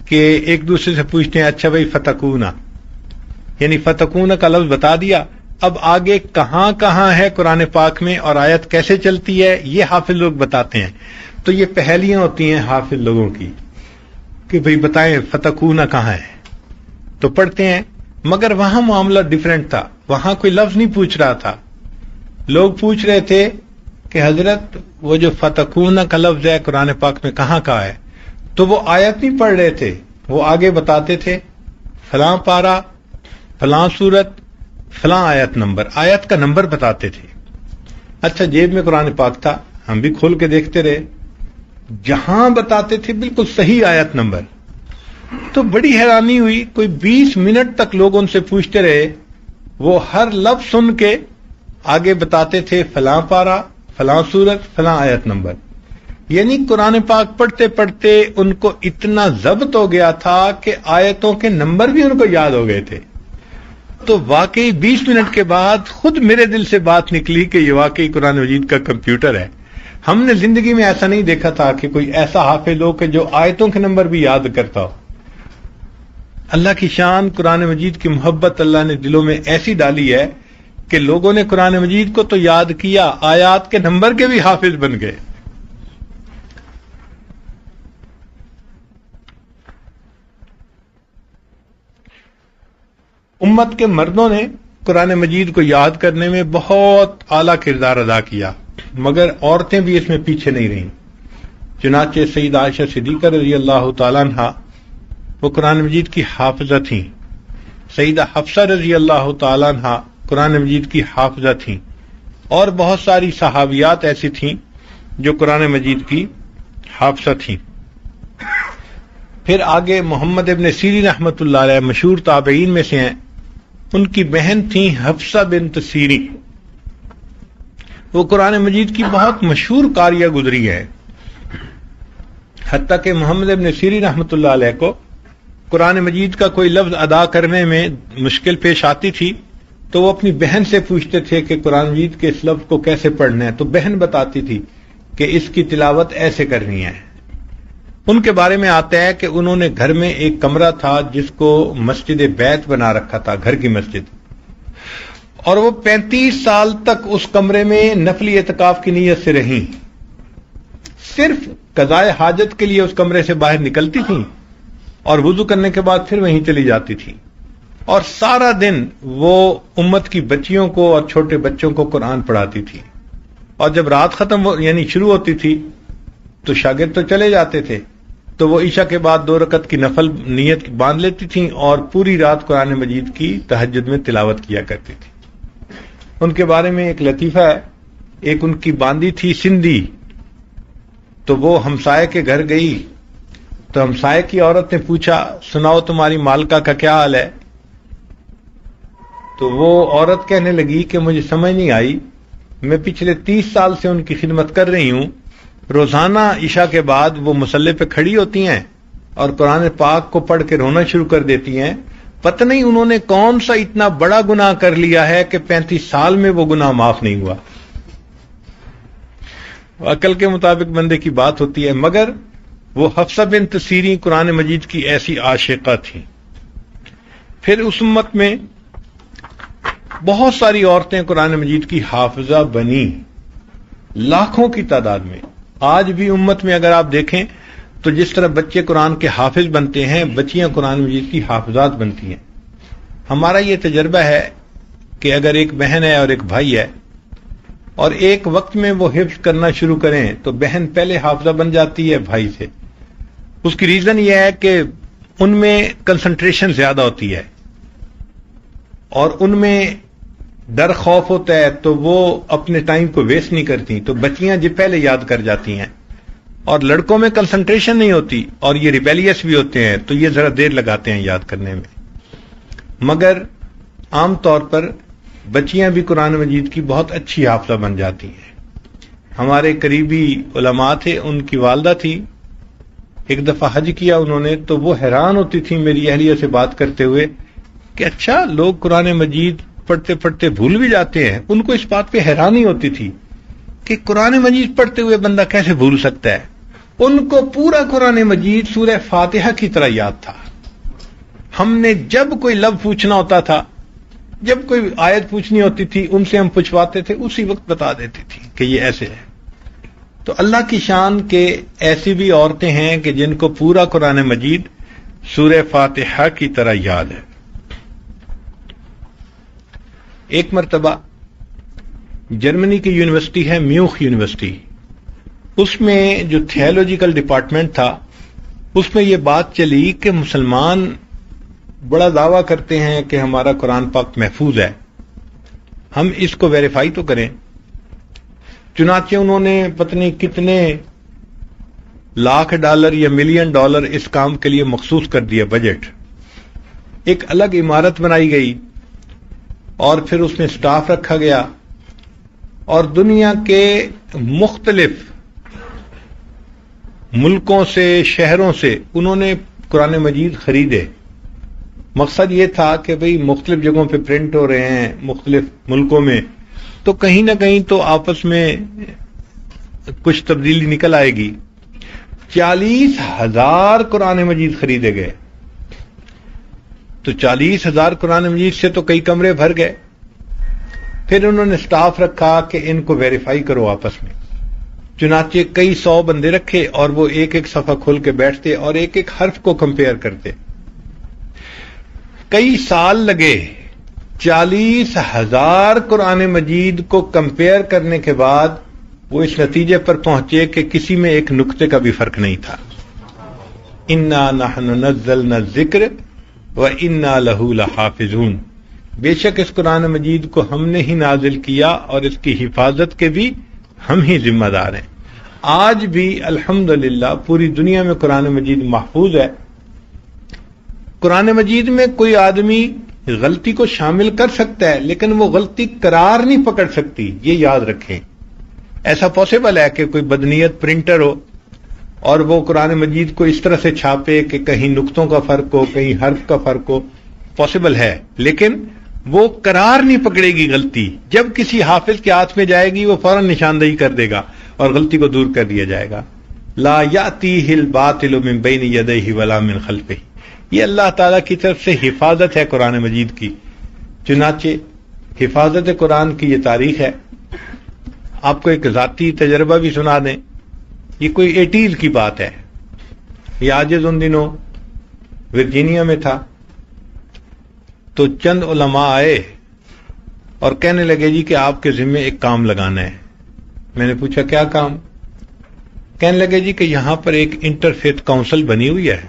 Speaker 1: کہ ایک دوسرے سے پوچھتے ہیں اچھا بھائی فتکونا، یعنی فتکونا کا لفظ بتا دیا، اب آگے کہاں کہاں ہے قرآن پاک میں اور آیت کیسے چلتی ہے یہ حافظ لوگ بتاتے ہیں. تو یہ پہلیاں ہوتی ہیں حافظ لوگوں کی کہ بھئی بتائیں فتکونا کہاں ہے، تو پڑھتے ہیں. مگر وہاں معاملہ ڈیفرنٹ تھا، وہاں کوئی لفظ نہیں پوچھ رہا تھا. لوگ پوچھ رہے تھے کہ حضرت وہ جو فتکونا کا لفظ ہے قرآن پاک میں کہاں کا ہے؟ تو وہ آیت نہیں پڑھ رہے تھے، وہ آگے بتاتے تھے فلاں پارا، فلاں سورت، فلاں آیت نمبر، آیت کا نمبر بتاتے تھے. اچھا جیب میں قرآن پاک تھا، ہم بھی کھول کے دیکھتے رہے، جہاں بتاتے تھے بالکل صحیح آیت نمبر. تو بڑی حیرانی ہوئی، کوئی 20 منٹ تک لوگ ان سے پوچھتے رہے، وہ ہر لفظ سن کے آگے بتاتے تھے فلاں پارا، فلاں سورت، فلاں آیت نمبر. یعنی قرآن پاک پڑھتے پڑھتے ان کو اتنا ضبط ہو گیا تھا کہ آیتوں کے نمبر بھی ان کو یاد ہو گئے تھے. تو واقعی 20 منٹ کے بعد خود میرے دل سے بات نکلی کہ یہ واقعی قرآن مجید کا کمپیوٹر ہے. ہم نے زندگی میں ایسا نہیں دیکھا تھا کہ کوئی ایسا حافظ ہو کہ جو آیتوں کے نمبر بھی یاد کرتا ہو. اللہ کی شان، قرآن مجید کی محبت اللہ نے دلوں میں ایسی ڈالی ہے کہ لوگوں نے قرآن مجید کو تو یاد کیا، آیات کے نمبر کے بھی حافظ بن گئے. امت کے مردوں نے قرآن مجید کو یاد کرنے میں بہت اعلیٰ کردار ادا کیا، مگر عورتیں بھی اس میں پیچھے نہیں رہیں. چنانچہ سیدہ عائشہ صدیقہ رضی اللہ تعالیٰ عنہا وہ قرآن مجید کی حافظہ تھیں. سیدہ حفصہ رضی اللہ تعالیٰ عنہا قرآن مجید کی حافظہ تھیں، اور بہت ساری صحابیات ایسی تھیں جو قرآن مجید کی حافظہ تھیں. پھر آگے محمد ابن سیرین رحمۃ اللہ علیہ مشہور تابعین میں سے ہیں، ان کی بہن تھیں حفصہ بنت سیرین. وہ قرآن مجید کی بہت مشہور قاریہ گزری ہے، حتیٰ کہ محمد ابن سیرین رحمۃ اللہ علیہ کو قرآن مجید کا کوئی لفظ ادا کرنے میں مشکل پیش آتی تھی تو وہ اپنی بہن سے پوچھتے تھے کہ قرآن مجید کے اس لفظ کو کیسے پڑھنا ہے، تو بہن بتاتی تھی کہ اس کی تلاوت ایسے کرنی ہے. ان کے بارے میں آتا ہے کہ انہوں نے گھر میں ایک کمرہ تھا جس کو مسجد بیت بنا رکھا تھا، گھر کی مسجد، اور وہ 35 سال تک اس کمرے میں نفلی اعتکاف کی نیت سے رہیں. صرف قضاء حاجت کے لیے اس کمرے سے باہر نکلتی تھیں اور وضو کرنے کے بعد پھر وہیں چلی جاتی تھی، اور سارا دن وہ امت کی بچیوں کو اور چھوٹے بچوں کو قرآن پڑھاتی تھی. اور جب رات ختم یعنی شروع ہوتی تھی تو شاگرد تو چلے جاتے تھے، تو وہ عشاء کے بعد 2 رکعت کی نفل نیت باندھ لیتی تھیں اور پوری رات قرآن مجید کی تہجد میں تلاوت کیا کرتی تھی. ان کے بارے میں ایک لطیفہ ہے. ایک ان کی باندی تھی سندھی، تو وہ ہمسائے کے گھر گئی تو ہمسائے کی عورت نے پوچھا سناؤ تمہاری مالکہ کا کیا حال ہے؟ تو وہ عورت کہنے لگی کہ مجھے سمجھ نہیں آئی، میں پچھلے 30 سال سے ان کی خدمت کر رہی ہوں، روزانہ عشاء کے بعد وہ مصلی پہ کھڑی ہوتی ہیں اور قرآن پاک کو پڑھ کے رونا شروع کر دیتی ہیں. پتہ نہیں انہوں نے کون سا اتنا بڑا گناہ کر لیا ہے کہ 35 سال میں وہ گناہ معاف نہیں ہوا. عقل کے مطابق بندے کی بات ہوتی ہے، مگر وہ حفصہ بنت سیرین قرآن مجید کی ایسی عاشقہ تھی. پھر اس امت میں بہت ساری عورتیں قرآن مجید کی حافظہ بنی، لاکھوں کی تعداد میں. آج بھی امت میں اگر آپ دیکھیں تو جس طرح بچے قرآن کے حافظ بنتے ہیں، بچیاں قرآن مجید کی حافظات بنتی ہیں. ہمارا یہ تجربہ ہے کہ اگر ایک بہن ہے اور ایک بھائی ہے اور ایک وقت میں وہ حفظ کرنا شروع کریں تو بہن پہلے حافظہ بن جاتی ہے بھائی سے. اس کی ریزن یہ ہے کہ ان میں کنسنٹریشن زیادہ ہوتی ہے اور ان میں ڈر خوف ہوتا ہے، تو وہ اپنے ٹائم کو ویسٹ نہیں کرتی، تو بچیاں جب پہلے یاد کر جاتی ہیں. اور لڑکوں میں کنسنٹریشن نہیں ہوتی اور یہ ریبیلیس بھی ہوتے ہیں، تو یہ ذرا دیر لگاتے ہیں یاد کرنے میں. مگر عام طور پر بچیاں بھی قرآن مجید کی بہت اچھی حافظہ بن جاتی ہیں. ہمارے قریبی علماء تھے، ان کی والدہ تھی، ایک دفعہ حج کیا انہوں نے، تو وہ حیران ہوتی تھی میری اہلیہ سے بات کرتے ہوئے کہ اچھا لوگ قرآن مجید پڑھتے پڑھتے بھول بھی جاتے ہیں. ان کو اس بات پہ حیرانی ہوتی تھی کہ قرآن مجید پڑھتے ہوئے بندہ کیسے بھول سکتا ہے. ان کو پورا قرآن مجید سورہ فاتحہ کی طرح یاد تھا. ہم نے جب کوئی لفظ پوچھنا ہوتا تھا، جب کوئی آیت پوچھنی ہوتی تھی، ان سے ہم پوچھواتے تھے، اسی وقت بتا دیتی تھی کہ یہ ایسے ہے. تو اللہ کی شان کے ایسی بھی عورتیں ہیں کہ جن کو پورا قرآن مجید سورہ فاتحہ کی طرح یاد ہے. ایک مرتبہ جرمنی کی یونیورسٹی ہے میوخ یونیورسٹی، اس میں جو تھیولوجیکل ڈپارٹمنٹ تھا اس میں یہ بات چلی کہ مسلمان بڑا دعویٰ کرتے ہیں کہ ہمارا قرآن پاک محفوظ ہے، ہم اس کو ویریفائی تو کریں. چنانچہ انہوں نے پتہ نہیں کتنے $1,00,000 یا $1 ملین اس کام کے لیے مخصوص کر دیا بجٹ. ایک الگ عمارت بنائی گئی اور پھر اس میں سٹاف رکھا گیا اور دنیا کے مختلف ملکوں سے، شہروں سے انہوں نے قرآن مجید خریدے. مقصد یہ تھا کہ بھئی مختلف جگہوں پہ پرنٹ ہو رہے ہیں مختلف ملکوں میں، تو کہیں نہ کہیں تو آپس میں کچھ تبدیلی نکل آئے گی. 40,000 قرآن مجید خریدے گئے. تو 40,000 قرآن مجید سے تو کئی کمرے بھر گئے. پھر انہوں نے سٹاف رکھا کہ ان کو ویریفائی کرو آپس میں. چنانچہ کئی 100 بندے رکھے اور وہ ایک ایک صفحہ کھول کے بیٹھتے اور ایک ایک حرف کو کمپیئر کرتے. کئی سال لگے 40,000 قرآن مجید کو کمپیئر کرنے کے بعد وہ اس نتیجے پر پہنچے کہ کسی میں ایک نقطے کا بھی فرق نہیں تھا. انا نحن نزلنا الذکر وَإِنَّا لَهُ لَحَافِظُونَ. بے شک اس قرآن مجید کو ہم نے ہی نازل کیا اور اس کی حفاظت کے بھی ہم ہی ذمہ دار ہیں. آج بھی الحمدللہ پوری دنیا میں قرآن مجید محفوظ ہے. قرآن مجید میں کوئی آدمی غلطی کو شامل کر سکتا ہے لیکن وہ غلطی قرار نہیں پکڑ سکتی، یہ یاد رکھیں. ایسا پاسبل ہے کہ کوئی بدنیت پرنٹر ہو اور وہ قرآن مجید کو اس طرح سے چھاپے کہ کہیں نقطوں کا فرق ہو، کہیں حرف کا فرق ہو، پاسبل ہے، لیکن وہ قرار نہیں پکڑے گی غلطی. جب کسی حافظ کے ہاتھ میں جائے گی وہ فوراً نشاندہی کر دے گا اور غلطی کو دور کر دیا جائے گا. لا یاتیہ الباطل من بین یدیہ ولا من خلفہ. یہ اللہ تعالیٰ کی طرف سے حفاظت ہے قرآن مجید کی. چنانچہ حفاظت قرآن کی یہ تاریخ ہے. آپ کو ایک ذاتی تجربہ بھی سنا دیں. یہ کوئی 80s کی بات ہے. یہ عاجز ان دنوں ورجینیا میں تھا تو چند علماء آئے اور کہنے لگے جی کہ آپ کے ذمے ایک کام لگانا ہے. میں نے پوچھا کیا کام؟ کہنے لگے جی کہ یہاں پر ایک انٹرفیتھ کونسل بنی ہوئی ہے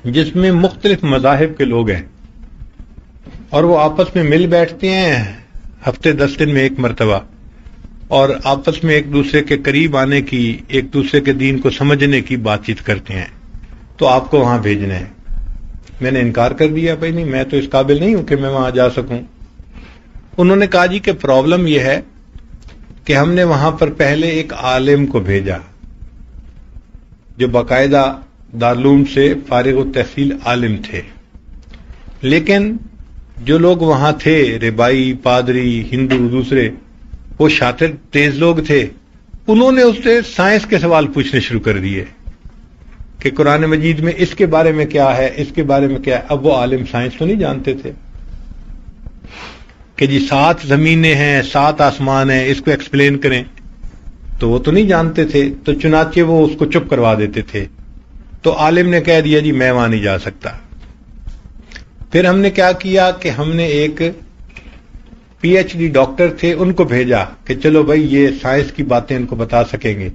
Speaker 1: جس میں مختلف مذاہب کے لوگ ہیں اور وہ آپس میں مل بیٹھتے ہیں، ہفتے 10 دن میں ایک مرتبہ، اور آپس میں ایک دوسرے کے قریب آنے کی، ایک دوسرے کے دین کو سمجھنے کی بات چیت کرتے ہیں، تو آپ کو وہاں بھیجنا ہے۔ میں نے انکار کر دیا، بھائی نہیں، میں تو اس قابل نہیں ہوں کہ میں وہاں جا سکوں۔ انہوں نے کہا جی کہ پرابلم یہ ہے کہ ہم نے وہاں پر پہلے ایک عالم کو بھیجا جو باقاعدہ دارالعلوم سے فارغ التحصیل عالم تھے، لیکن جو لوگ وہاں تھے، ربائی، پادری، ہندو، دوسرے، وہ شاطر تیز لوگ تھے، انہوں نے اس سے سائنس کے سوال پوچھنے شروع کر دیے کہ قرآن مجید میں اس کے بارے میں کیا ہے، اس کے بارے میں کیا ہے۔ اب وہ عالم سائنس تو نہیں جانتے تھے کہ جی 7 زمینیں ہیں، 7 آسمان ہیں، اس کو ایکسپلین کریں، تو وہ تو نہیں جانتے تھے، تو چنانچہ وہ اس کو چپ کروا دیتے تھے۔ تو عالم نے کہہ دیا جی میں وہاں نہیں جا سکتا۔ پھر ہم نے کیا کیا کہ ہم نے ایک پی ایچ ڈی ڈاکٹر تھے، ان کو بھیجا کہ چلو بھائی یہ سائنس کی باتیں ان کو بتا سکیں گے۔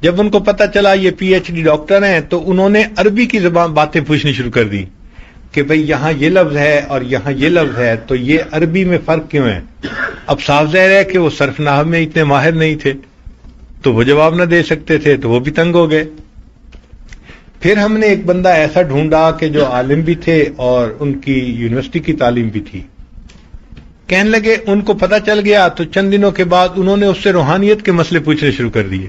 Speaker 1: جب ان کو پتا چلا یہ پی ایچ ڈی ڈاکٹر ہیں، تو انہوں نے عربی کی زبان باتیں پوچھنی شروع کر دی کہ بھئی یہاں یہ لفظ ہے اور یہاں یہ لفظ ہے، تو یہ عربی میں فرق کیوں ہے؟ اب صاف ظاہر ہے کہ وہ صرف نحو میں اتنے ماہر نہیں تھے، تو وہ جواب نہ دے سکتے تھے، تو وہ بھی تنگ ہو گئے۔ پھر ہم نے ایک بندہ ایسا ڈھونڈا کہ جو عالم بھی تھے اور ان کی یونیورسٹی کی تعلیم بھی تھی۔ کہنے لگے ان کو پتہ چل گیا، تو چند دنوں کے بعد انہوں نے اس سے روحانیت کے مسئلے پوچھنے شروع کر دیے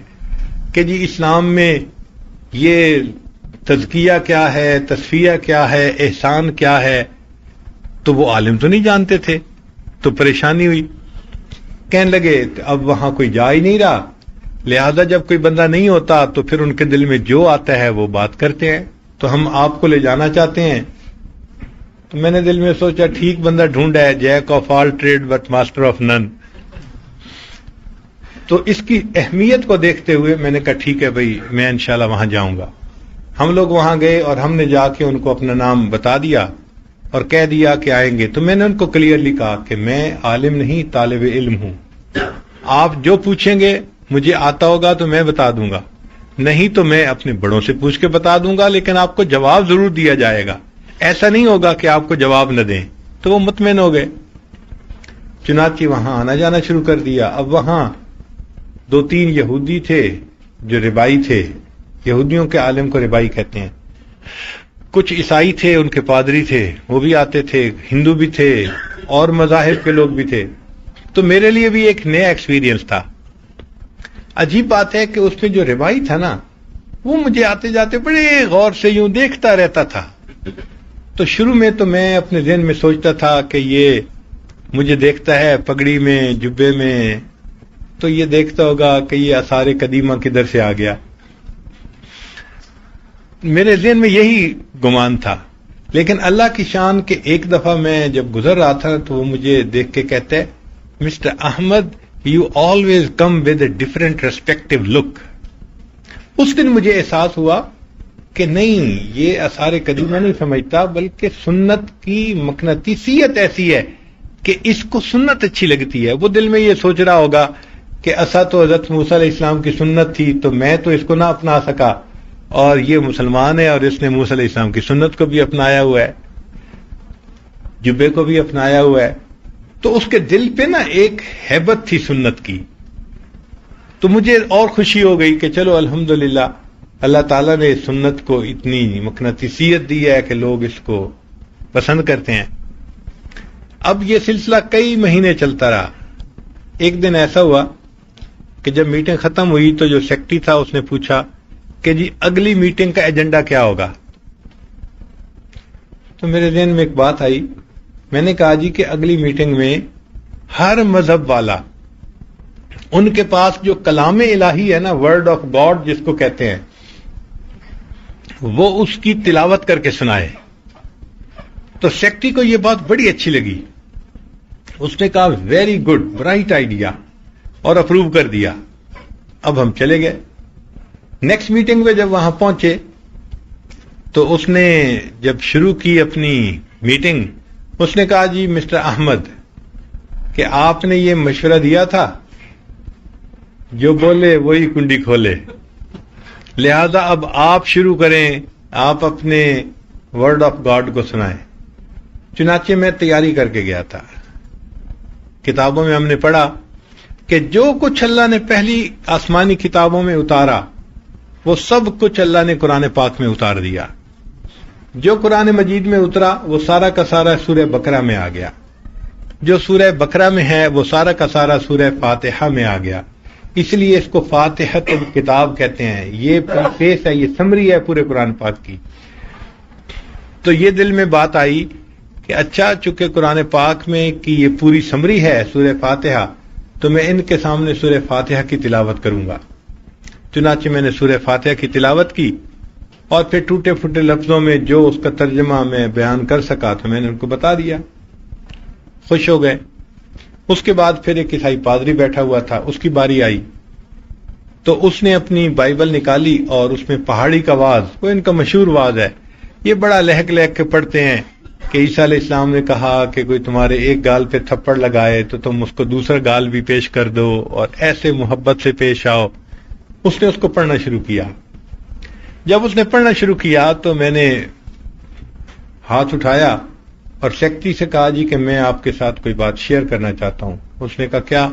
Speaker 1: کہ جی اسلام میں یہ تزکیہ کیا ہے، تصفیہ کیا ہے، احسان کیا ہے، تو وہ عالم تو نہیں جانتے تھے، تو پریشانی ہوئی۔ کہنے لگے اب وہاں کوئی جا ہی نہیں رہا، لہذا جب کوئی بندہ نہیں ہوتا تو پھر ان کے دل میں جو آتا ہے وہ بات کرتے ہیں، تو ہم آپ کو لے جانا چاہتے ہیں۔ تو میں نے دل میں سوچا ٹھیک بندہ ڈھونڈا ہے، jack of all trade but master of none. تو اس کی اہمیت کو دیکھتے ہوئے میں نے کہا ٹھیک ہے بھائی میں انشاءاللہ وہاں جاؤں گا۔ ہم لوگ وہاں گئے اور ہم نے جا کے ان کو اپنا نام بتا دیا اور کہہ دیا کہ آئیں گے۔ تو میں نے ان کو کلیئرلی کہا کہ میں عالم نہیں، طالب علم ہوں، آپ جو پوچھیں گے مجھے آتا ہوگا تو میں بتا دوں گا، نہیں تو میں اپنے بڑوں سے پوچھ کے بتا دوں گا، لیکن آپ کو جواب ضرور دیا جائے گا، ایسا نہیں ہوگا کہ آپ کو جواب نہ دیں۔ تو وہ مطمئن ہو گئے، چنانچہ وہاں آنا جانا شروع کر دیا۔ اب وہاں 2-3 یہودی تھے جو ربائی تھے، یہودیوں کے عالم کو ربائی کہتے ہیں، کچھ عیسائی تھے، ان کے پادری تھے، وہ بھی آتے تھے، ہندو بھی تھے اور مذاہب کے لوگ بھی تھے۔ تو میرے لیے بھی ایک نیا ایکسپیرینس تھا۔ عجیب بات ہے کہ اس میں جو ربائی تھا نا، وہ مجھے آتے جاتے بڑے غور سے یوں دیکھتا رہتا تھا۔ تو شروع میں تو میں اپنے ذہن میں سوچتا تھا کہ یہ مجھے دیکھتا ہے پگڑی میں، جبے میں، تو یہ دیکھتا ہوگا کہ یہ آثار قدیمہ کدھر سے آ گیا۔ میرے ذہن میں یہی گمان تھا، لیکن اللہ کی شان کہ ایک دفعہ میں جب گزر رہا تھا تو وہ مجھے دیکھ کے کہتا ہے mister Ahmed you always come with a different respective look. اس دن مجھے احساس ہوا کہ نہیں، یہ آثار قدیمہ نہیں سمجھتا، بلکہ سنت کی مقناطیسیت ایسی ہے کہ اس کو سنت اچھی لگتی ہے۔ وہ دل میں یہ سوچ رہا ہوگا کہ ایسا تو حضرت موسیٰ علیہ السلام کی سنت تھی، تو میں تو اس کو نہ اپنا سکا، اور یہ مسلمان ہے اور اس نے موسیٰ علیہ السلام کی سنت کو بھی اپنایا ہوا ہے، جبے کو بھی اپنایا ہوا ہے۔ تو اس کے دل پہ نا ایک ہیبت تھی سنت کی۔ تو مجھے اور خوشی ہو گئی کہ چلو الحمدللہ اللہ تعالیٰ نے سنت کو اتنی مقناطیسیت دی ہے کہ لوگ اس کو پسند کرتے ہیں۔ اب یہ سلسلہ کئی مہینے چلتا رہا۔ ایک دن ایسا ہوا کہ جب میٹنگ ختم ہوئی تو جو سیکرٹری تھا اس نے پوچھا کہ جی اگلی میٹنگ کا ایجنڈا کیا ہوگا؟ تو میرے ذہن میں ایک بات آئی، میں نے کہا جی کہ اگلی میٹنگ میں ہر مذہب والا ان کے پاس جو کلام الہی ہے نا، ورڈ آف گاڈ جس کو کہتے ہیں، وہ اس کی تلاوت کر کے سنائے۔ تو سیکرٹری کو یہ بات بڑی اچھی لگی، اس نے کہا ویری گڈ، برائٹ آئیڈیا، اور اپروو کر دیا۔ اب ہم چلے گئے۔ نیکسٹ میٹنگ میں جب وہاں پہنچے تو اس نے جب شروع کی اپنی میٹنگ، اس نے کہا جی مسٹر احمد کہ آپ نے یہ مشورہ دیا تھا جو بولے وہی کنڈی کھولے، لہذا اب آپ شروع کریں، آپ اپنے ورڈ آف گاڈ کو سنائیں۔ چنانچہ میں تیاری کر کے گیا تھا۔ کتابوں میں ہم نے پڑھا کہ جو کچھ اللہ نے پہلی آسمانی کتابوں میں اتارا وہ سب کچھ اللہ نے قرآن پاک میں اتار دیا. جو قرآن مجید میں اترا وہ سارا کا سارا سورہ بقرہ میں آ گیا. جو سورہ بقرہ میں ہے وہ سارا کا سارا سورہ فاتحہ میں آ گیا. اس لیے اس کو فاتحۃ الکتاب کہتے ہیں. یہ پریفیس ہے، یہ سمری ہے پورے قرآن پاک کی. تو یہ دل میں بات آئی کہ اچھا چونکہ قرآن پاک میں کی یہ پوری سمری ہے سورہ فاتحہ، تو میں ان کے سامنے سورہ فاتحہ کی تلاوت کروں گا. چنانچہ میں نے سورہ فاتحہ کی تلاوت کی اور پھر ٹوٹے پھوٹے لفظوں میں جو اس کا ترجمہ میں بیان کر سکا تو میں نے ان کو بتا دیا. خوش ہو گئے. اس کے بعد پھر ایک عیسائی پادری بیٹھا ہوا تھا، اس کی باری آئی تو اس نے اپنی بائبل نکالی اور اس میں پہاڑی کا واز، وہ ان کا مشہور واز ہے، یہ بڑا لہک لہک کے پڑھتے ہیں کہ عیسیٰ علیہ السلام نے کہا کہ کوئی تمہارے ایک گال پہ تھپڑ لگائے تو تم اس کو دوسرا گال بھی پیش کر دو اور ایسے محبت سے پیش آؤ. اس نے اس کو پڑھنا شروع کیا. جب اس نے پڑھنا شروع کیا تو میں نے ہاتھ اٹھایا اور سیکٹری سے کہا جی کہ میں آپ کے ساتھ کوئی بات شیئر کرنا چاہتا ہوں. اس نے کہا کیا؟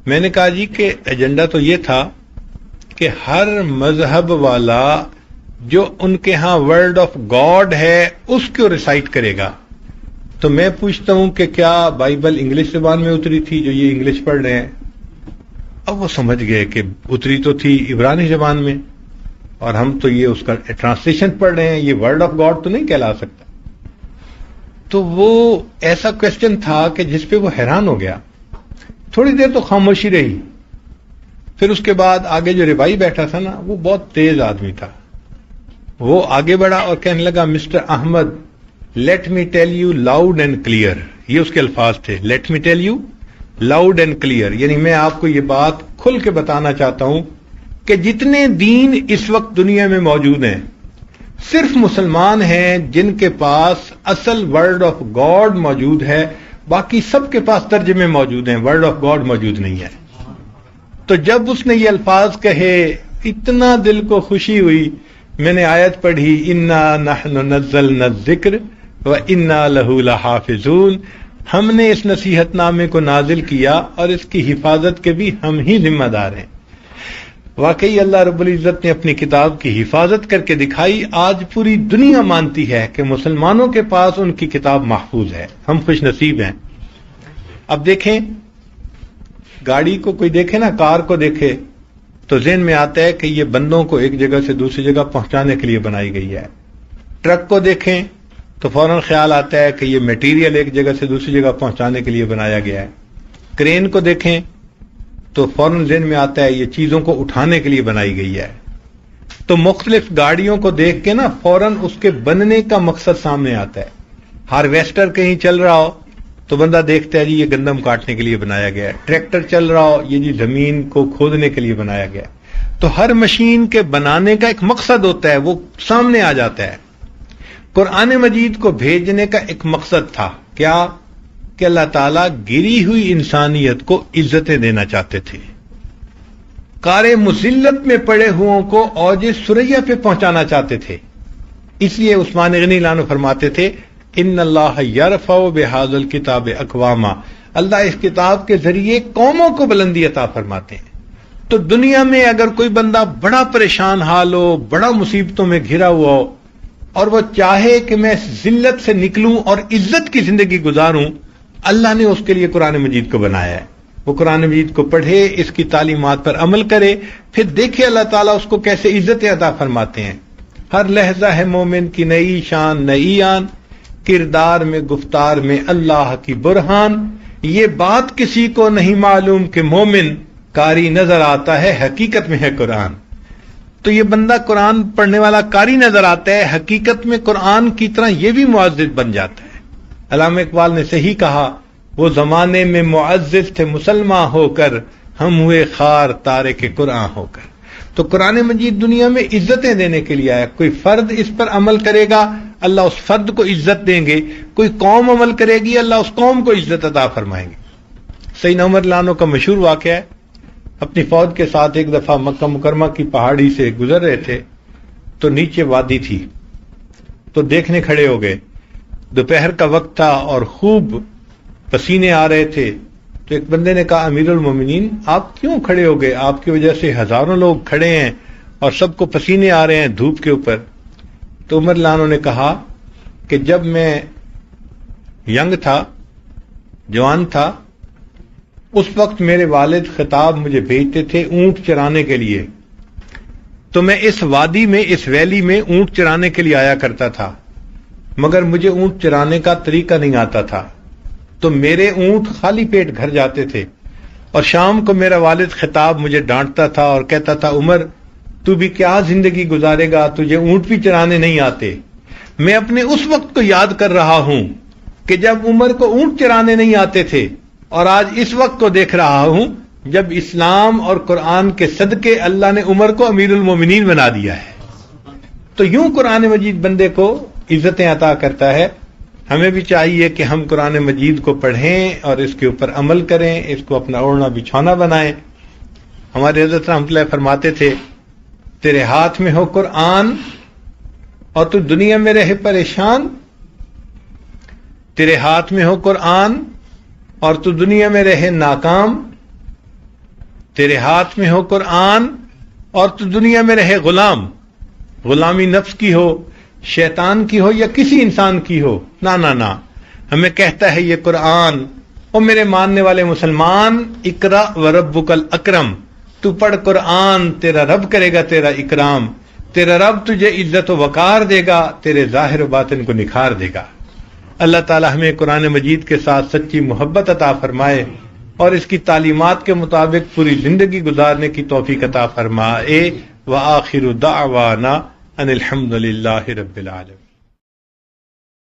Speaker 1: میں نے کہا جی کہ ایجنڈا تو یہ تھا کہ ہر مذہب والا جو ان کے ہاں ورڈ آف گاڈ ہے اس کو ریسائٹ کرے گا. تو میں پوچھتا ہوں کہ کیا بائبل انگلش زبان میں اتری تھی جو یہ انگلش پڑھ رہے ہیں؟ اب وہ سمجھ گئے کہ اتری تو تھی عبرانی زبان میں اور ہم تو یہ اس کا ٹرانسلیشن پڑھ رہے ہیں، یہ ورڈ آف گاڈ تو نہیں کہلا سکتا. تو وہ ایسا کوشچن تھا کہ جس پہ وہ حیران ہو گیا. تھوڑی دیر تو خاموشی رہی. پھر اس کے بعد آگے جو ربائی بیٹھا تھا نا وہ بہت تیز آدمی تھا. وہ آگے بڑھا اور کہنے لگا mister Ahmed let me tell you loud and clear. یہ اس کے الفاظ تھے، let me tell you loud and clear, یعنی میں آپ کو یہ بات کھل کے بتانا چاہتا ہوں کہ جتنے دین اس وقت دنیا میں موجود ہیں صرف مسلمان ہیں جن کے پاس اصل ورڈ آف گاڈ موجود ہے، باقی سب کے پاس ترجمے موجود ہیں، ورڈ آف گاڈ موجود نہیں ہے. تو جب اس نے یہ الفاظ کہے اتنا دل کو خوشی ہوئی. میں نے آیت پڑھی انا نحن نزلنا الذکر وانا لہ لحافظون. ہم نے اس نصیحت نامے کو نازل کیا اور اس کی حفاظت کے بھی ہم ہی ذمہ دار ہیں. واقعی اللہ رب العزت نے اپنی کتاب کی حفاظت کر کے دکھائی. آج پوری دنیا مانتی ہے کہ مسلمانوں کے پاس ان کی کتاب محفوظ ہے. ہم خوش نصیب ہیں. اب دیکھیں گاڑی کو کوئی دیکھے نا، کار کو دیکھے تو ذہن میں آتا ہے کہ یہ بندوں کو ایک جگہ سے دوسری جگہ پہنچانے کے لیے بنائی گئی ہے. ٹرک کو دیکھیں تو فوراً خیال آتا ہے کہ یہ میٹیریل ایک جگہ سے دوسری جگہ پہنچانے کے لیے بنایا گیا ہے. کرین کو دیکھیں تو فوراً ذہن میں آتا ہے یہ چیزوں کو اٹھانے کے لیے بنائی گئی ہے. تو مختلف گاڑیوں کو دیکھ کے نا فوراً اس کے بننے کا مقصد سامنے آتا ہے. ہارویسٹر کہیں چل رہا ہو تو بندہ دیکھتا ہے جی یہ گندم کاٹنے کے لیے بنایا گیا ہے. ٹریکٹر چل رہا ہو یہ جی زمین کو کھودنے کے لیے بنایا گیا ہے. تو ہر مشین کے بنانے کا ایک مقصد ہوتا ہے، وہ سامنے آ جاتا ہے. قرآن مجید کو بھیجنے کا ایک مقصد تھا، کیا؟ کہ اللہ تعالیٰ گری ہوئی انسانیت کو عزتیں دینا چاہتے تھے. کار مذلت میں پڑے ہوں کو اوج ثریا پہ پہنچانا چاہتے تھے. اس لیے عثمان غنی لانو فرماتے تھے ان اللہ یرفع بہذا الکتاب اقواما، اللہ اس کتاب کے ذریعے قوموں کو بلندی عطا فرماتے ہیں. تو دنیا میں اگر کوئی بندہ بڑا پریشان حال ہو، بڑا مصیبتوں میں گھرا ہوا ہو اور وہ چاہے کہ میں ذلت سے نکلوں اور عزت کی زندگی گزاروں، اللہ نے اس کے لیے قرآن مجید کو بنایا ہے. وہ قرآن مجید کو پڑھے، اس کی تعلیمات پر عمل کرے، پھر دیکھے اللہ تعالیٰ اس کو کیسے عزت عطا فرماتے ہیں. ہر لحظہ ہے مومن کی نئی شان نئی آن، کردار میں گفتار میں اللہ کی برہان. یہ بات کسی کو نہیں معلوم کہ مومن قاری نظر آتا ہے، حقیقت میں ہے قرآن. تو یہ بندہ قرآن پڑھنے والا قاری نظر آتا ہے، حقیقت میں قرآن کی طرح یہ بھی معزز بن جاتا ہے. علامہ اقبال نے صحیح کہا، وہ زمانے میں معزز تھے مسلمان ہو کر، ہم ہوئے خار تارک قرآن ہو کر. تو قرآن مجید دنیا میں عزتیں دینے کے لیے آیا. کوئی فرد اس پر عمل کرے گا اللہ اس فرد کو عزت دیں گے، کوئی قوم عمل کرے گی اللہ اس قوم کو عزت عطا فرمائیں گے. سیدنا عمر لانو کا مشہور واقعہ ہے، اپنی فوج کے ساتھ ایک دفعہ مکہ مکرمہ کی پہاڑی سے گزر رہے تھے تو نیچے وادی تھی، تو دیکھنے کھڑے ہو گئے. دوپہر کا وقت تھا اور خوب پسینے آ رہے تھے، تو ایک بندے نے کہا امیر المومنین آپ کیوں کھڑے ہو گئے؟ آپ کی وجہ سے ہزاروں لوگ کھڑے ہیں اور سب کو پسینے آ رہے ہیں دھوپ کے اوپر۔ تو عمر رضی اللہ عنہ نے کہا کہ جب میں ینگ تھا، جوان تھا، اس وقت میرے والد خطاب مجھے بھیجتے تھے اونٹ چرانے کے لیے، تو میں اس وادی میں، اس ویلی میں اونٹ چرانے کے لیے آیا کرتا تھا، مگر مجھے اونٹ چرانے کا طریقہ نہیں آتا تھا، تو میرے اونٹ خالی پیٹ گھر جاتے تھے، اور شام کو میرا والد خطاب مجھے ڈانٹتا تھا اور کہتا تھا عمر تو بھی کیا زندگی گزارے گا، تجھے اونٹ بھی چرانے نہیں آتے۔ میں اپنے اس وقت کو یاد کر رہا ہوں کہ جب عمر کو اونٹ چرانے نہیں آتے تھے، اور آج اس وقت کو دیکھ رہا ہوں جب اسلام اور قرآن کے صدقے اللہ نے عمر کو امیر المومنین بنا دیا ہے۔ تو یوں قرآن مجید بندے کو عزتیں عطا کرتا ہے۔ ہمیں بھی چاہیے کہ ہم قرآن مجید کو پڑھیں اور اس کے اوپر عمل کریں، اس کو اپنا اوڑھنا بچھونا بنائیں۔ ہمارے حضرت رحمۃ اللہ فرماتے تھے تیرے ہاتھ میں ہو قرآن اور تو دنیا میں رہے پریشان، تیرے ہاتھ میں ہو قرآن اور تو دنیا میں رہے ناکام، تیرے ہاتھ میں ہو قرآن اور تو دنیا میں رہے غلام، غلامی نفس کی ہو، شیطان کی ہو یا کسی انسان کی ہو، نہ نہ نہ، ہمیں کہتا ہے یہ قرآن او میرے ماننے والے مسلمان، اقرا وربک الاکرم، تو پڑھ قرآن، تیرا رب کرے گا تیرا اکرام، تیرا رب تجھے عزت و وقار دے گا، تیرے ظاہر و باطن کو نکھار دے گا۔ اللہ تعالی ہمیں قرآن مجید کے ساتھ سچی محبت عطا فرمائے اور اس کی تعلیمات کے مطابق پوری زندگی گزارنے کی توفیق عطا فرمائے۔ وآخر دعوانا ان الحمد للہ رب العالمین۔